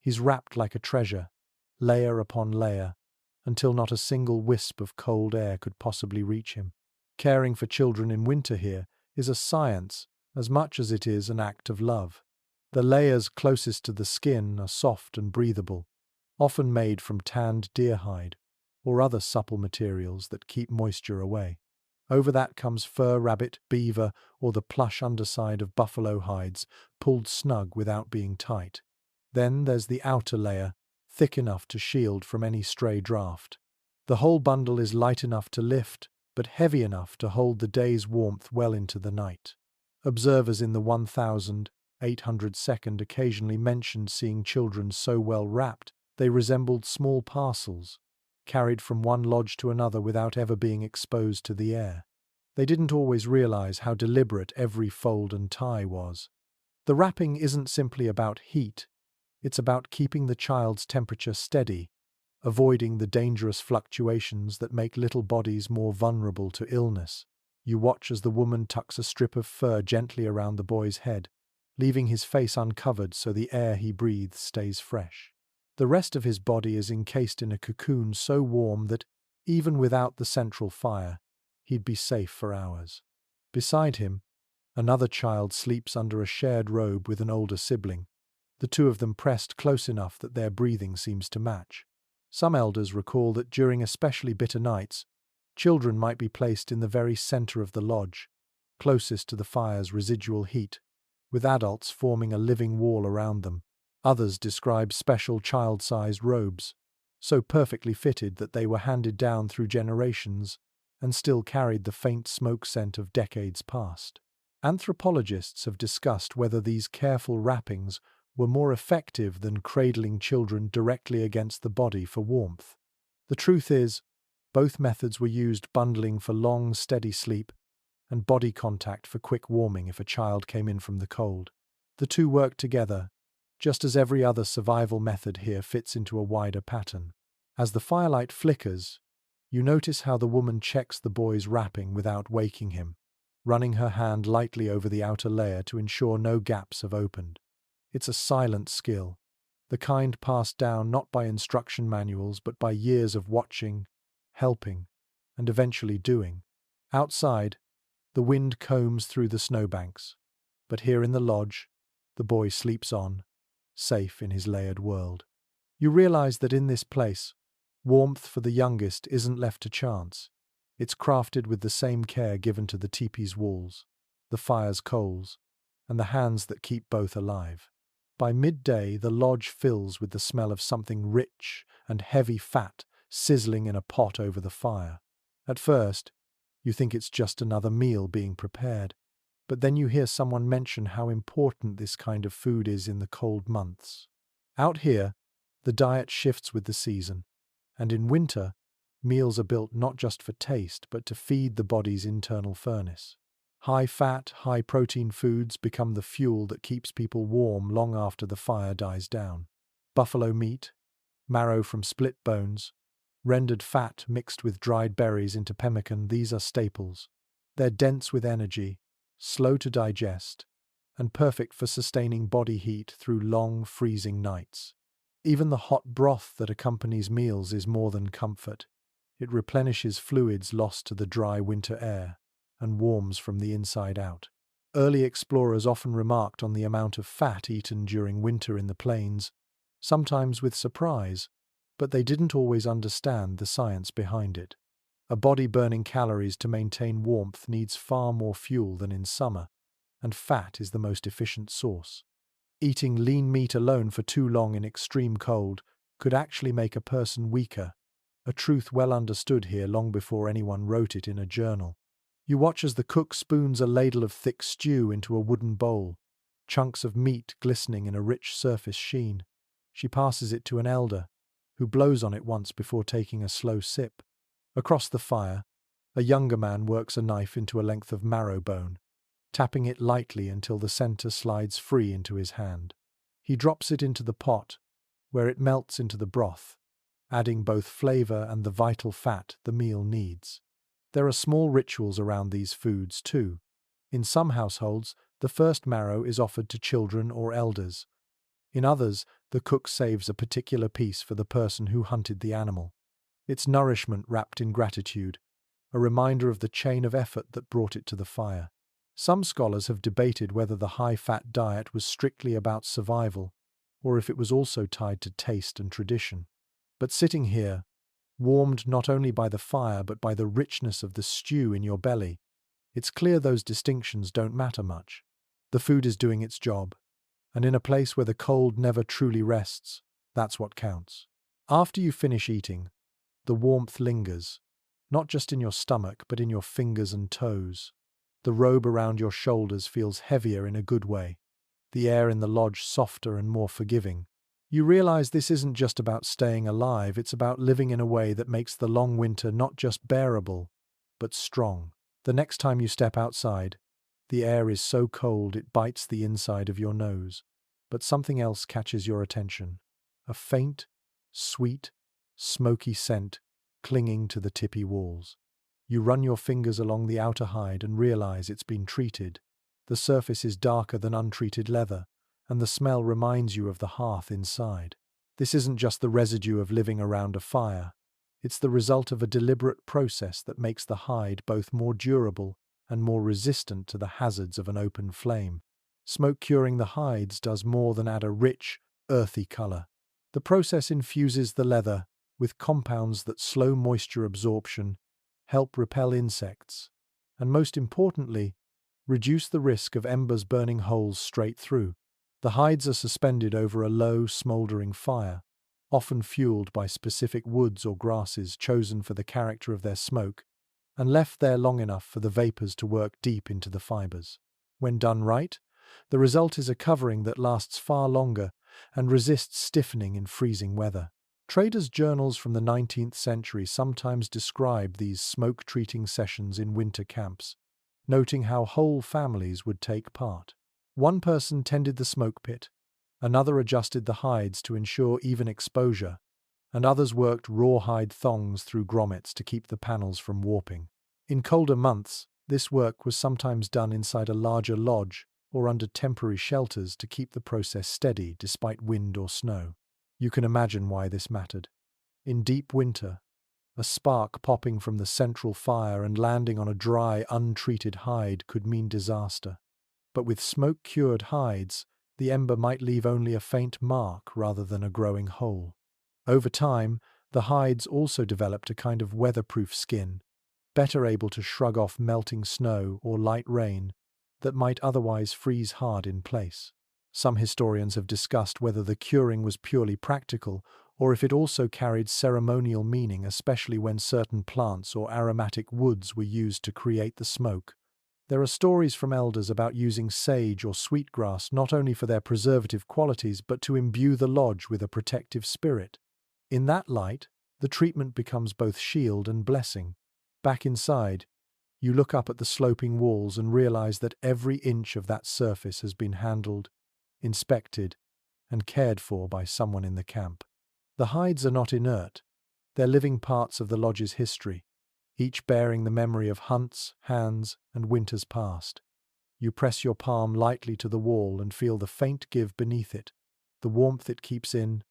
He's wrapped like a treasure, layer upon layer, until not a single wisp of cold air could possibly reach him. Caring for children in winter here is a science as much as it is an act of love. The layers closest to the skin are soft and breathable, often made from tanned deer hide or other supple materials that keep moisture away. Over that comes fur, rabbit, beaver, or the plush underside of buffalo hides, pulled snug without being tight. Then there's the outer layer, thick enough to shield from any stray draft. The whole bundle is light enough to lift, but heavy enough to hold the day's warmth well into the night. Observers in the 1800 occasionally mentioned seeing children so well wrapped they resembled small parcels, carried from one lodge to another without ever being exposed to the air. They didn't always realize how deliberate every fold and tie was. The wrapping isn't simply about heat, it's about keeping the child's temperature steady, avoiding the dangerous fluctuations that make little bodies more vulnerable to illness. You watch as the woman tucks a strip of fur gently around the boy's head, leaving his face uncovered so the air he breathes stays fresh. The rest of his body is encased in a cocoon so warm that, even without the central fire, he'd be safe for hours. Beside him, another child sleeps under a shared robe with an older sibling, the 2 of them pressed close enough that their breathing seems to match. Some elders recall that during especially bitter nights, children might be placed in the very center of the lodge, closest to the fire's residual heat, with adults forming a living wall around them. Others describe special child-sized robes, so perfectly fitted that they were handed down through generations and still carried the faint smoke scent of decades past. Anthropologists have discussed whether these careful wrappings were more effective than cradling children directly against the body for warmth. The truth is, both methods were used bundling for long, steady sleep and body contact for quick warming if a child came in from the cold. The two worked together, just as every other survival method here fits into a wider pattern. As the firelight flickers, you notice how the woman checks the boy's wrapping without waking him, running her hand lightly over the outer layer to ensure no gaps have opened. It's a silent skill, the kind passed down not by instruction manuals but by years of watching, helping, and eventually doing. Outside, the wind combs through the snowbanks, but here in the lodge, the boy sleeps on, safe in his layered world. You realize that in this place, warmth for the youngest isn't left to chance. It's crafted with the same care given to the tipi's walls, the fire's coals, and the hands that keep both alive. By midday, the lodge fills with the smell of something rich and heavy fat sizzling in a pot over the fire. At first, you think it's just another meal being prepared, but then you hear someone mention how important this kind of food is in the cold months. Out here, the diet shifts with the season, and in winter, meals are built not just for taste but to feed the body's internal furnace. High-fat, high-protein foods become the fuel that keeps people warm long after the fire dies down. Buffalo meat, marrow from split bones, rendered fat mixed with dried berries into pemmican, these are staples. They're dense with energy, slow to digest, and perfect for sustaining body heat through long, freezing nights. Even the hot broth that accompanies meals is more than comfort. It replenishes fluids lost to the dry winter air and warms from the inside out. Early explorers often remarked on the amount of fat eaten during winter in the plains, sometimes with surprise, but they didn't always understand the science behind it. A body burning calories to maintain warmth needs far more fuel than in summer, and fat is the most efficient source. Eating lean meat alone for too long in extreme cold could actually make a person weaker, a truth well understood here long before anyone wrote it in a journal. You watch as the cook spoons a ladle of thick stew into a wooden bowl, chunks of meat glistening in a rich surface sheen. She passes it to an elder, who blows on it once before taking a slow sip. Across the fire, a younger man works a knife into a length of marrow bone, tapping it lightly until the center slides free into his hand. He drops it into the pot, where it melts into the broth, adding both flavor and the vital fat the meal needs. There are small rituals around these foods, too. In some households, the first marrow is offered to children or elders. In others, the cook saves a particular piece for the person who hunted the animal. It's nourishment wrapped in gratitude, a reminder of the chain of effort that brought it to the fire. Some scholars have debated whether the high-fat diet was strictly about survival, or if it was also tied to taste and tradition. But sitting here, warmed not only by the fire but by the richness of the stew in your belly, it's clear those distinctions don't matter much. The food is doing its job, and in a place where the cold never truly rests, that's what counts. After you finish eating, the warmth lingers, not just in your stomach but in your fingers and toes. The robe around your shoulders feels heavier in a good way, the air in the lodge softer and more forgiving. You realize this isn't just about staying alive, it's about living in a way that makes the long winter not just bearable, but strong. The next time you step outside, the air is so cold it bites the inside of your nose, but something else catches your attention. A faint, sweet, smoky scent clinging to the tipi walls. You run your fingers along the outer hide and realize it's been treated. The surface is darker than untreated leather, and the smell reminds you of the hearth inside. This isn't just the residue of living around a fire. It's the result of a deliberate process that makes the hide both more durable and more resistant to the hazards of an open flame. Smoke curing the hides does more than add a rich, earthy color. The process infuses the leather with compounds that slow moisture absorption, help repel insects, and most importantly, reduce the risk of embers burning holes straight through. The hides are suspended over a low, smoldering fire, often fueled by specific woods or grasses chosen for the character of their smoke, and left there long enough for the vapors to work deep into the fibers. When done right, The result is a covering that lasts far longer and resists stiffening in freezing weather. Traders' journals from the 19th century sometimes describe these smoke-treating sessions in winter camps, noting how whole families would take part. One person tended the smoke pit, another adjusted the hides to ensure even exposure, and others worked rawhide thongs through grommets to keep the panels from warping. In colder months, this work was sometimes done inside a larger lodge or under temporary shelters to keep the process steady despite wind or snow. You can imagine why this mattered. In deep winter, a spark popping from the central fire and landing on a dry, untreated hide could mean disaster. But with smoke-cured hides, the ember might leave only a faint mark rather than a growing hole. Over time, the hides also developed a kind of weatherproof skin, better able to shrug off melting snow or light rain that might otherwise freeze hard in place. Some historians have discussed whether the curing was purely practical or if it also carried ceremonial meaning, especially when certain plants or aromatic woods were used to create the smoke. There are stories from elders about using sage or sweetgrass not only for their preservative qualities but to imbue the lodge with a protective spirit. In that light, the treatment becomes both shield and blessing. Back inside, you look up at the sloping walls and realize that every inch of that surface has been handled, inspected, and cared for by someone in the camp. The hides are not inert. They're living parts of the lodge's history, each bearing the memory of hunts, hands, and winters past. You press your palm lightly to the wall and feel the faint give beneath it, the warmth it keeps in,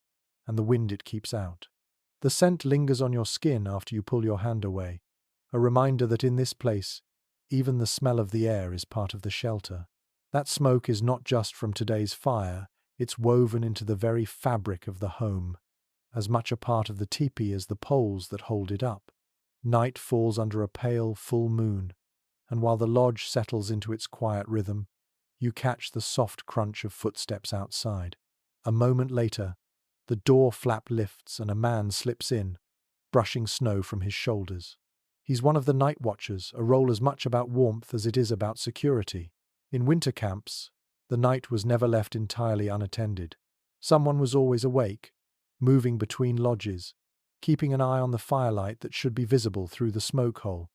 and the wind it keeps out. The scent lingers on your skin after you pull your hand away, a reminder that in this place, even the smell of the air is part of the shelter. That smoke is not just from today's fire, it's woven into the very fabric of the home, as much a part of the tipi as the poles that hold it up. Night falls under a pale, full moon, and while the lodge settles into its quiet rhythm, you catch the soft crunch of footsteps outside. A moment later, the door flap lifts and a man slips in, brushing snow from his shoulders. He's one of the night watchers, a role as much about warmth as it is about security. In winter camps, the night was never left entirely unattended. Someone was always awake, moving between lodges, keeping an eye on the firelight that should be visible through the smoke hole,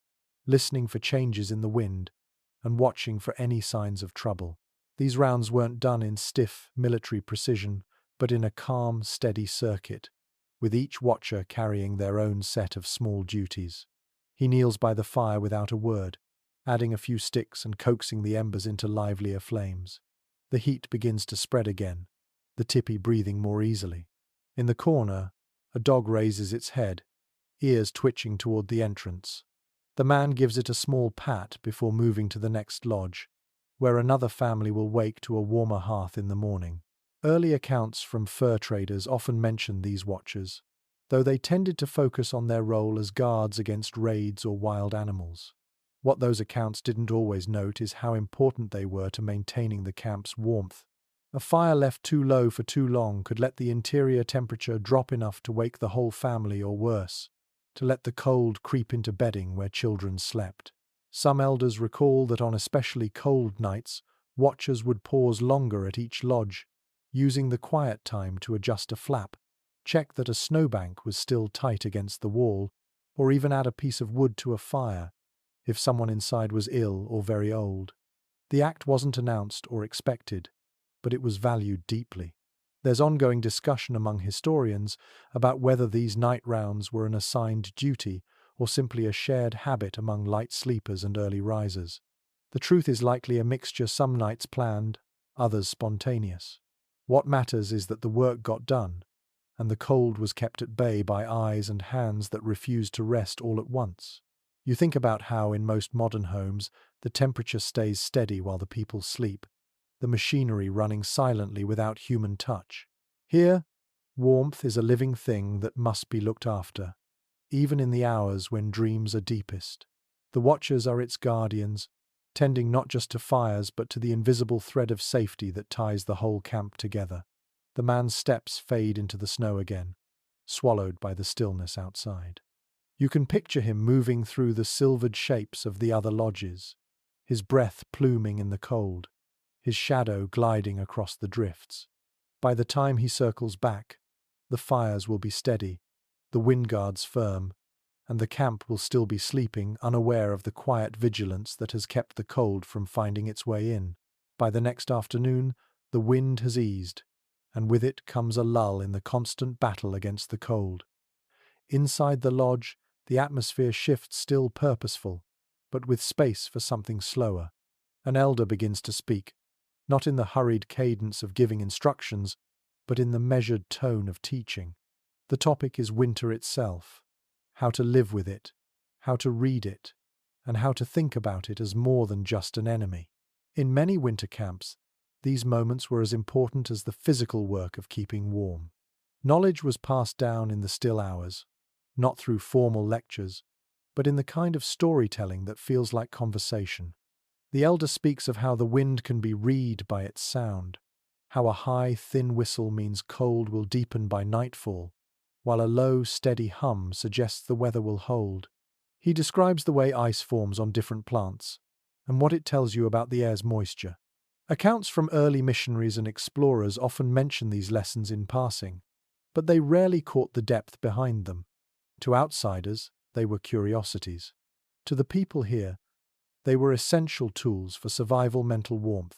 listening for changes in the wind, and watching for any signs of trouble. These rounds weren't done in stiff, military precision, but in a calm, steady circuit, with each watcher carrying their own set of small duties. He kneels by the fire without a word, adding a few sticks and coaxing the embers into livelier flames. The heat begins to spread again, the tipi breathing more easily. In the corner, a dog raises its head, ears twitching toward the entrance. The man gives it a small pat before moving to the next lodge, where another family will wake to a warmer hearth in the morning. Early accounts from fur traders often mention these watchers, though they tended to focus on their role as guards against raids or wild animals. What those accounts didn't always note is how important they were to maintaining the camp's warmth. A fire left too low for too long could let the interior temperature drop enough to wake the whole family, or worse, to let the cold creep into bedding where children slept. Some elders recall that on especially cold nights, watchers would pause longer at each lodge, using the quiet time to adjust a flap, check that a snowbank was still tight against the wall, or even add a piece of wood to a fire if someone inside was ill or very old. The act wasn't announced or expected, but it was valued deeply. There's ongoing discussion among historians about whether these night rounds were an assigned duty or simply a shared habit among light sleepers and early risers. The truth is likely a mixture, some nights planned, others spontaneous. What matters is that the work got done, and the cold was kept at bay by eyes and hands that refused to rest all at once. You think about how in most modern homes the temperature stays steady while the people sleep, the machinery running silently without human touch. Here, warmth is a living thing that must be looked after, even in the hours when dreams are deepest. The watchers are its guardians, tending not just to fires but to the invisible thread of safety that ties the whole camp together. The man's steps fade into the snow again, swallowed by the stillness outside. You can picture him moving through the silvered shapes of the other lodges, his breath pluming in the cold, his shadow gliding across the drifts. By the time he circles back, the fires will be steady, the wind guards firm, and the camp will still be sleeping, unaware of the quiet vigilance that has kept the cold from finding its way in. By the next afternoon, the wind has eased, and with it comes a lull in the constant battle against the cold. Inside the lodge, the atmosphere shifts, still purposeful, but with space for something slower. An elder begins to speak, not in the hurried cadence of giving instructions, but in the measured tone of teaching. The topic is winter itself, how to live with it, how to read it, and how to think about it as more than just an enemy. In many winter camps, these moments were as important as the physical work of keeping warm. Knowledge was passed down in the still hours, not through formal lectures, but in the kind of storytelling that feels like conversation. The elder speaks of how the wind can be read by its sound, how a high, thin whistle means cold will deepen by nightfall, while a low, steady hum suggests the weather will hold. He describes the way ice forms on different plants, and what it tells you about the air's moisture. Accounts from early missionaries and explorers often mention these lessons in passing, but they rarely caught the depth behind them. To outsiders, they were curiosities. To the people here, they were essential tools for survival mental warmth,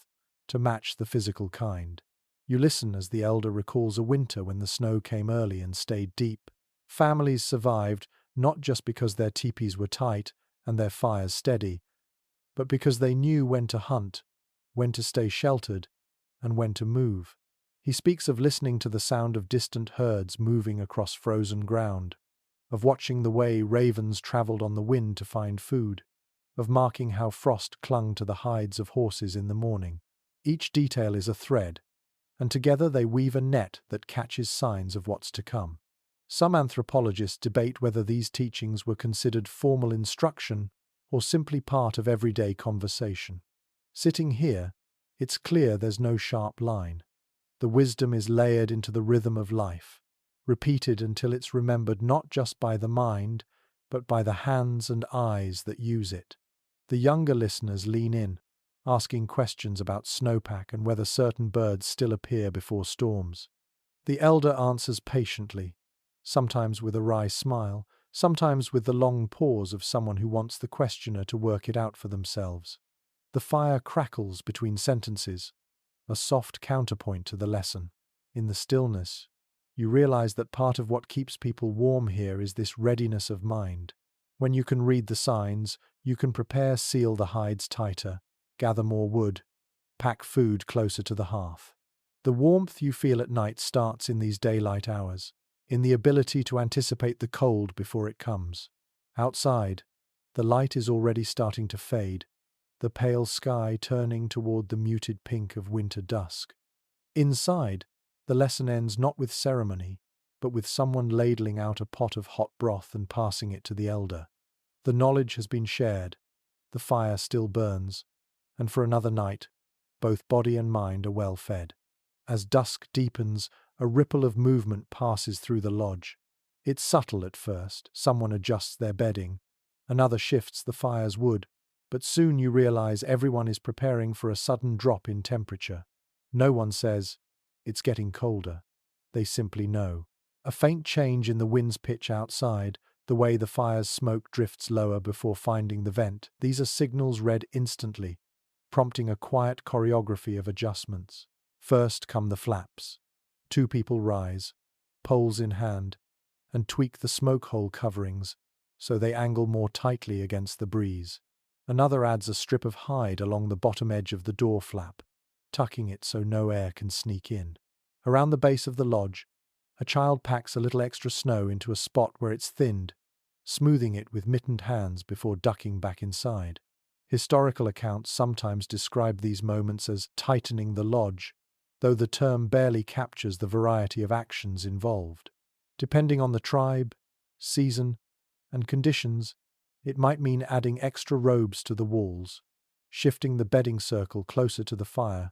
to match the physical kind. You listen as the elder recalls a winter when the snow came early and stayed deep. Families survived not just because their tipis were tight and their fires steady, but because they knew when to hunt, when to stay sheltered, and when to move. He speaks of listening to the sound of distant herds moving across frozen ground, of watching the way ravens traveled on the wind to find food, of marking how frost clung to the hides of horses in the morning. Each detail is a thread, and together they weave a net that catches signs of what's to come. Some anthropologists debate whether these teachings were considered formal instruction or simply part of everyday conversation. Sitting here, it's clear there's no sharp line. The wisdom is layered into the rhythm of life, repeated until it's remembered not just by the mind, but by the hands and eyes that use it. The younger listeners lean in, asking questions about snowpack and whether certain birds still appear before storms. The elder answers patiently, sometimes with a wry smile, sometimes with the long pause of someone who wants the questioner to work it out for themselves. The fire crackles between sentences, a soft counterpoint to the lesson. In the stillness, you realize that part of what keeps people warm here is this readiness of mind. When you can read the signs, you can prepare, seal the hides tighter, gather more wood, pack food closer to the hearth. The warmth you feel at night starts in these daylight hours, in the ability to anticipate the cold before it comes. Outside, the light is already starting to fade, the pale sky turning toward the muted pink of winter dusk. Inside, the lesson ends not with ceremony, but with someone ladling out a pot of hot broth and passing it to the elder. The knowledge has been shared, the fire still burns, and for another night, both body and mind are well fed. As dusk deepens, a ripple of movement passes through the lodge. It's subtle at first, someone adjusts their bedding, another shifts the fire's wood, but soon you realize everyone is preparing for a sudden drop in temperature. No one says, "It's getting colder." They simply know. A faint change in the wind's pitch outside, the way the fire's smoke drifts lower before finding the vent, these are signals read instantly, prompting a quiet choreography of adjustments. First come the flaps. Two people rise, poles in hand, and tweak the smoke hole coverings so they angle more tightly against the breeze. Another adds a strip of hide along the bottom edge of the door flap, tucking it so no air can sneak in. Around the base of the lodge, a child packs a little extra snow into a spot where it's thinned, smoothing it with mittened hands before ducking back inside. Historical accounts sometimes describe these moments as tightening the lodge, though the term barely captures the variety of actions involved. Depending on the tribe, season, and conditions, it might mean adding extra robes to the walls, shifting the bedding circle closer to the fire,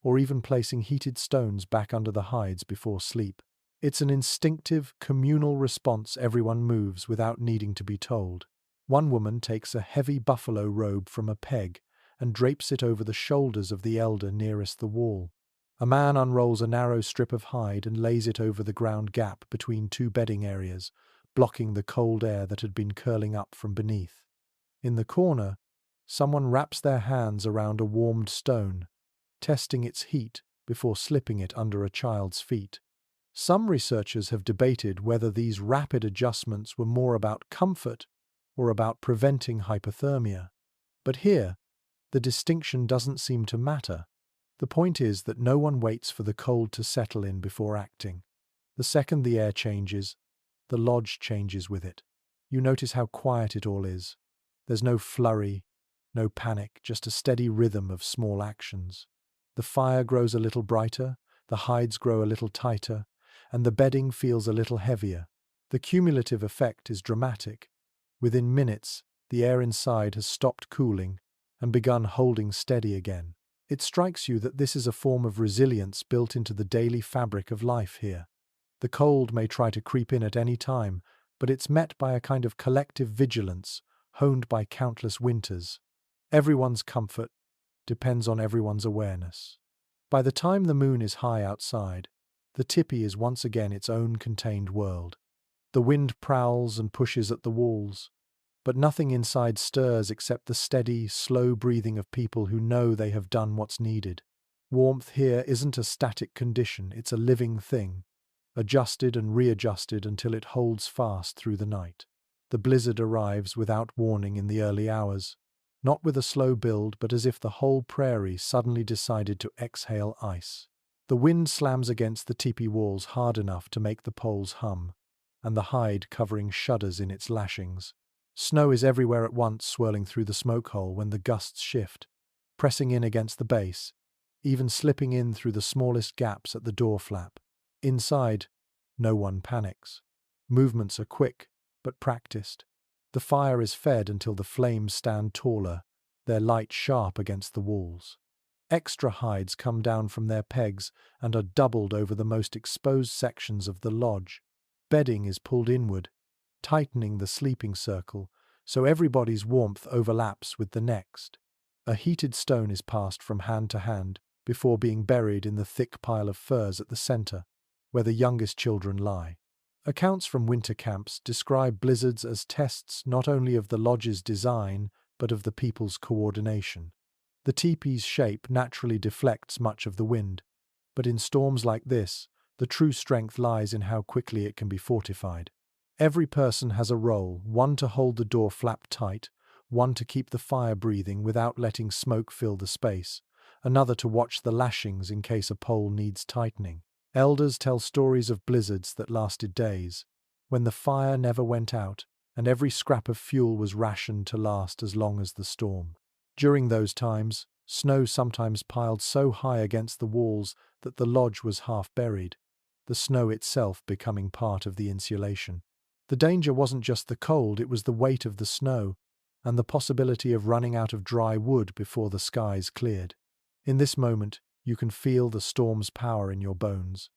or even placing heated stones back under the hides before sleep. It's an instinctive, communal response. Everyone moves without needing to be told. One woman takes a heavy buffalo robe from a peg and drapes it over the shoulders of the elder nearest the wall. A man unrolls a narrow strip of hide and lays it over the ground gap between two bedding areas, blocking the cold air that had been curling up from beneath. In the corner, someone wraps their hands around a warmed stone, testing its heat before slipping it under a child's feet. Some researchers have debated whether these rapid adjustments were more about comfort or about preventing hypothermia. But here, the distinction doesn't seem to matter. The point is that no one waits for the cold to settle in before acting. The second the air changes, the lodge changes with it. You notice how quiet it all is. There's no flurry, no panic, just a steady rhythm of small actions. The fire grows a little brighter, the hides grow a little tighter, and the bedding feels a little heavier. The cumulative effect is dramatic. Within minutes, the air inside has stopped cooling and begun holding steady again. It strikes you that this is a form of resilience built into the daily fabric of life here. The cold may try to creep in at any time, but it's met by a kind of collective vigilance, honed by countless winters. Everyone's comfort depends on everyone's awareness. By the time the moon is high outside, the Tipi is once again its own contained world. The wind prowls and pushes at the walls, but nothing inside stirs except the steady, slow breathing of people who know they have done what's needed. Warmth here isn't a static condition, it's a living thing, adjusted and readjusted until it holds fast through the night. The blizzard arrives without warning in the early hours, not with a slow build, but as if the whole prairie suddenly decided to exhale ice. The wind slams against the teepee walls hard enough to make the poles hum, and the hide covering shudders in its lashings. Snow is everywhere at once, swirling through the smoke hole when the gusts shift, pressing in against the base, even slipping in through the smallest gaps at the door flap. Inside, no one panics. Movements are quick, but practiced. The fire is fed until the flames stand taller, their light sharp against the walls. Extra hides come down from their pegs and are doubled over the most exposed sections of the lodge. Bedding is pulled inward, tightening the sleeping circle, so everybody's warmth overlaps with the next. A heated stone is passed from hand to hand before being buried in the thick pile of furs at the center, where the youngest children lie. Accounts from winter camps describe blizzards as tests not only of the lodge's design, but of the people's coordination. The teepee's shape naturally deflects much of the wind, but in storms like this, the true strength lies in how quickly it can be fortified. Every person has a role, one to hold the door flap tight, one to keep the fire breathing without letting smoke fill the space, another to watch the lashings in case a pole needs tightening. Elders tell stories of blizzards that lasted days, when the fire never went out and every scrap of fuel was rationed to last as long as the storm. During those times, snow sometimes piled so high against the walls that the lodge was half buried, the snow itself becoming part of the insulation. The danger wasn't just the cold, it was the weight of the snow and the possibility of running out of dry wood before the skies cleared. In this moment, you can feel the storm's power in your bones.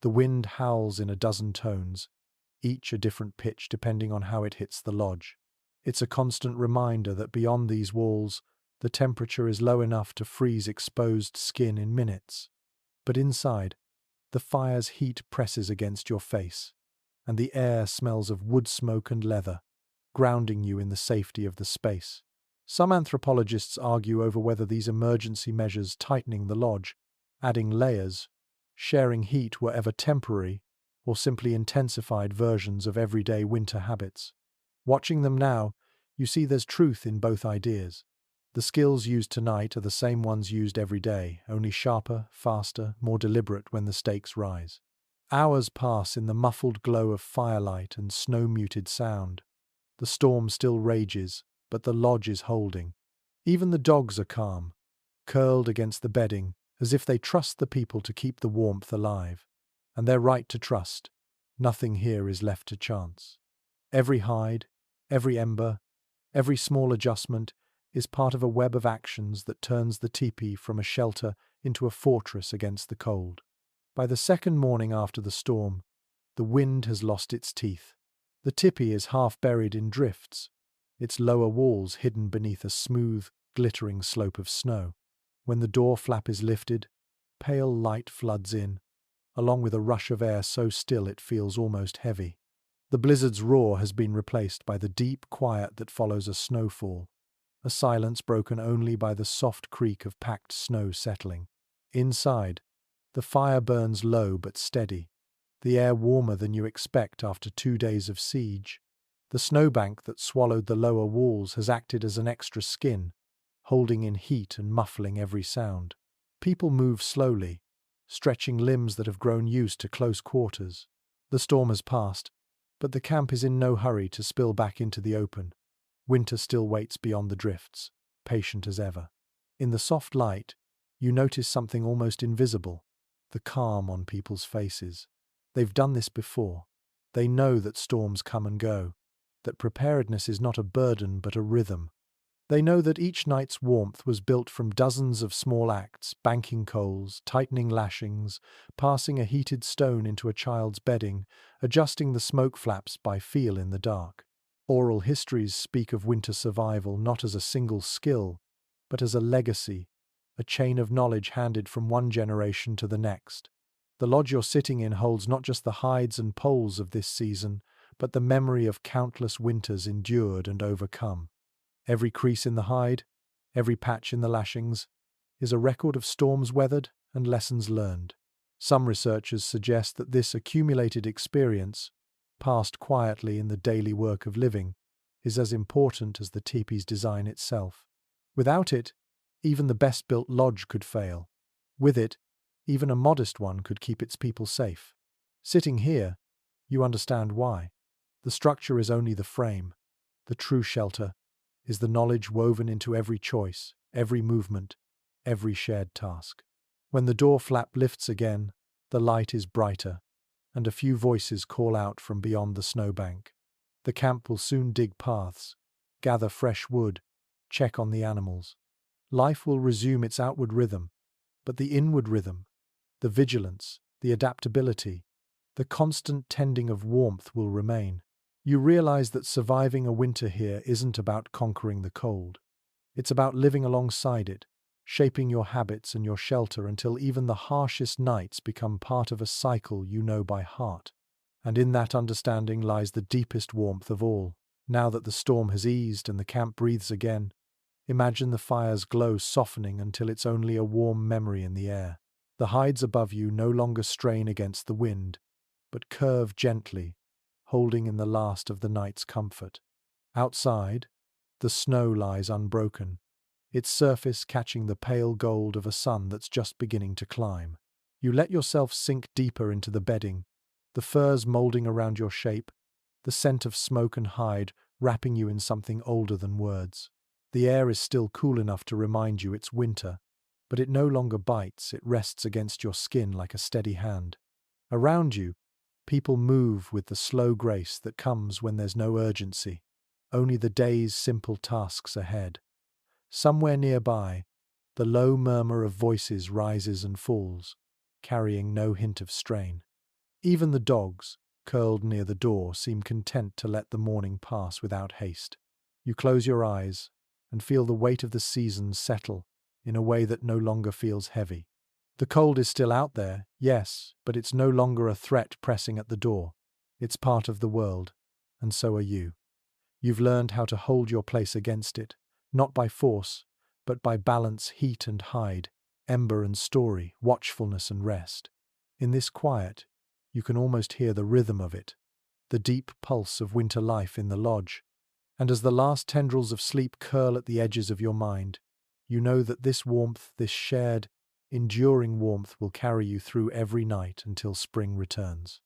The wind howls in a dozen tones, each a different pitch depending on how it hits the lodge. It's a constant reminder that beyond these walls, the temperature is low enough to freeze exposed skin in minutes. But inside, the fire's heat presses against your face, and the air smells of wood smoke and leather, grounding you in the safety of the space. Some anthropologists argue over whether these emergency measures tightening the lodge, adding layers, sharing heat were ever temporary or simply intensified versions of everyday winter habits. Watching them now, you see there's truth in both ideas. The skills used tonight are the same ones used every day, only sharper, faster, more deliberate when the stakes rise. Hours pass in the muffled glow of firelight and snow-muted sound. The storm still rages, but the lodge is holding. Even the dogs are calm, curled against the bedding, as if they trust the people to keep the warmth alive. And they're right to trust. Nothing here is left to chance. Every hide, every ember, every small adjustment is part of a web of actions that turns the teepee from a shelter into a fortress against the cold. By the second morning after the storm, the wind has lost its teeth. The teepee is half buried in drifts, its lower walls hidden beneath a smooth, glittering slope of snow. When the door flap is lifted, pale light floods in, along with a rush of air so still it feels almost heavy. The blizzard's roar has been replaced by the deep quiet that follows a snowfall, a silence broken only by the soft creak of packed snow settling. Inside, the fire burns low but steady, the air warmer than you expect after 2 days of siege. The snowbank that swallowed the lower walls has acted as an extra skin, holding in heat and muffling every sound. People move slowly, stretching limbs that have grown used to close quarters. The storm has passed, but the camp is in no hurry to spill back into the open. Winter still waits beyond the drifts, patient as ever. In the soft light, you notice something almost invisible, the calm on people's faces. They've done this before. They know that storms come and go, that preparedness is not a burden but a rhythm. They know that each night's warmth was built from dozens of small acts, banking coals, tightening lashings, passing a heated stone into a child's bedding, adjusting the smoke flaps by feel in the dark. Oral histories speak of winter survival not as a single skill, but as a legacy, a chain of knowledge handed from one generation to the next. The lodge you're sitting in holds not just the hides and poles of this season, but the memory of countless winters endured and overcome. Every crease in the hide, every patch in the lashings, is a record of storms weathered and lessons learned. Some researchers suggest that this accumulated experience, passed quietly in the daily work of living, is as important as the teepee's design itself. Without it, even the best-built lodge could fail. With it, even a modest one could keep its people safe. Sitting here, you understand why. The structure is only the frame. The true shelter is the knowledge woven into every choice, every movement, every shared task. When the door flap lifts again, the light is brighter, and a few voices call out from beyond the snowbank. The camp will soon dig paths, gather fresh wood, check on the animals. Life will resume its outward rhythm, but the inward rhythm, the vigilance, the adaptability, the constant tending of warmth will remain. You realize that surviving a winter here isn't about conquering the cold. It's about living alongside it, shaping your habits and your shelter until even the harshest nights become part of a cycle you know by heart. And in that understanding lies the deepest warmth of all. Now that the storm has eased and the camp breathes again, imagine the fire's glow softening until it's only a warm memory in the air. The hides above you no longer strain against the wind, but curve gently, holding in the last of the night's comfort. Outside, the snow lies unbroken, its surface catching the pale gold of a sun that's just beginning to climb. You let yourself sink deeper into the bedding, the furs molding around your shape, the scent of smoke and hide wrapping you in something older than words. The air is still cool enough to remind you it's winter, but it no longer bites, it rests against your skin like a steady hand. Around you, people move with the slow grace that comes when there's no urgency, only the day's simple tasks ahead. Somewhere nearby, the low murmur of voices rises and falls, carrying no hint of strain. Even the dogs, curled near the door, seem content to let the morning pass without haste. You close your eyes and feel the weight of the seasons settle in a way that no longer feels heavy. The cold is still out there, yes, but it's no longer a threat pressing at the door. It's part of the world, and so are you. You've learned how to hold your place against it, not by force, but by balance, heat and hide, ember and story, watchfulness and rest. In this quiet, you can almost hear the rhythm of it, the deep pulse of winter life in the lodge. And as the last tendrils of sleep curl at the edges of your mind, you know that this warmth, this shared, enduring warmth will carry you through every night until spring returns.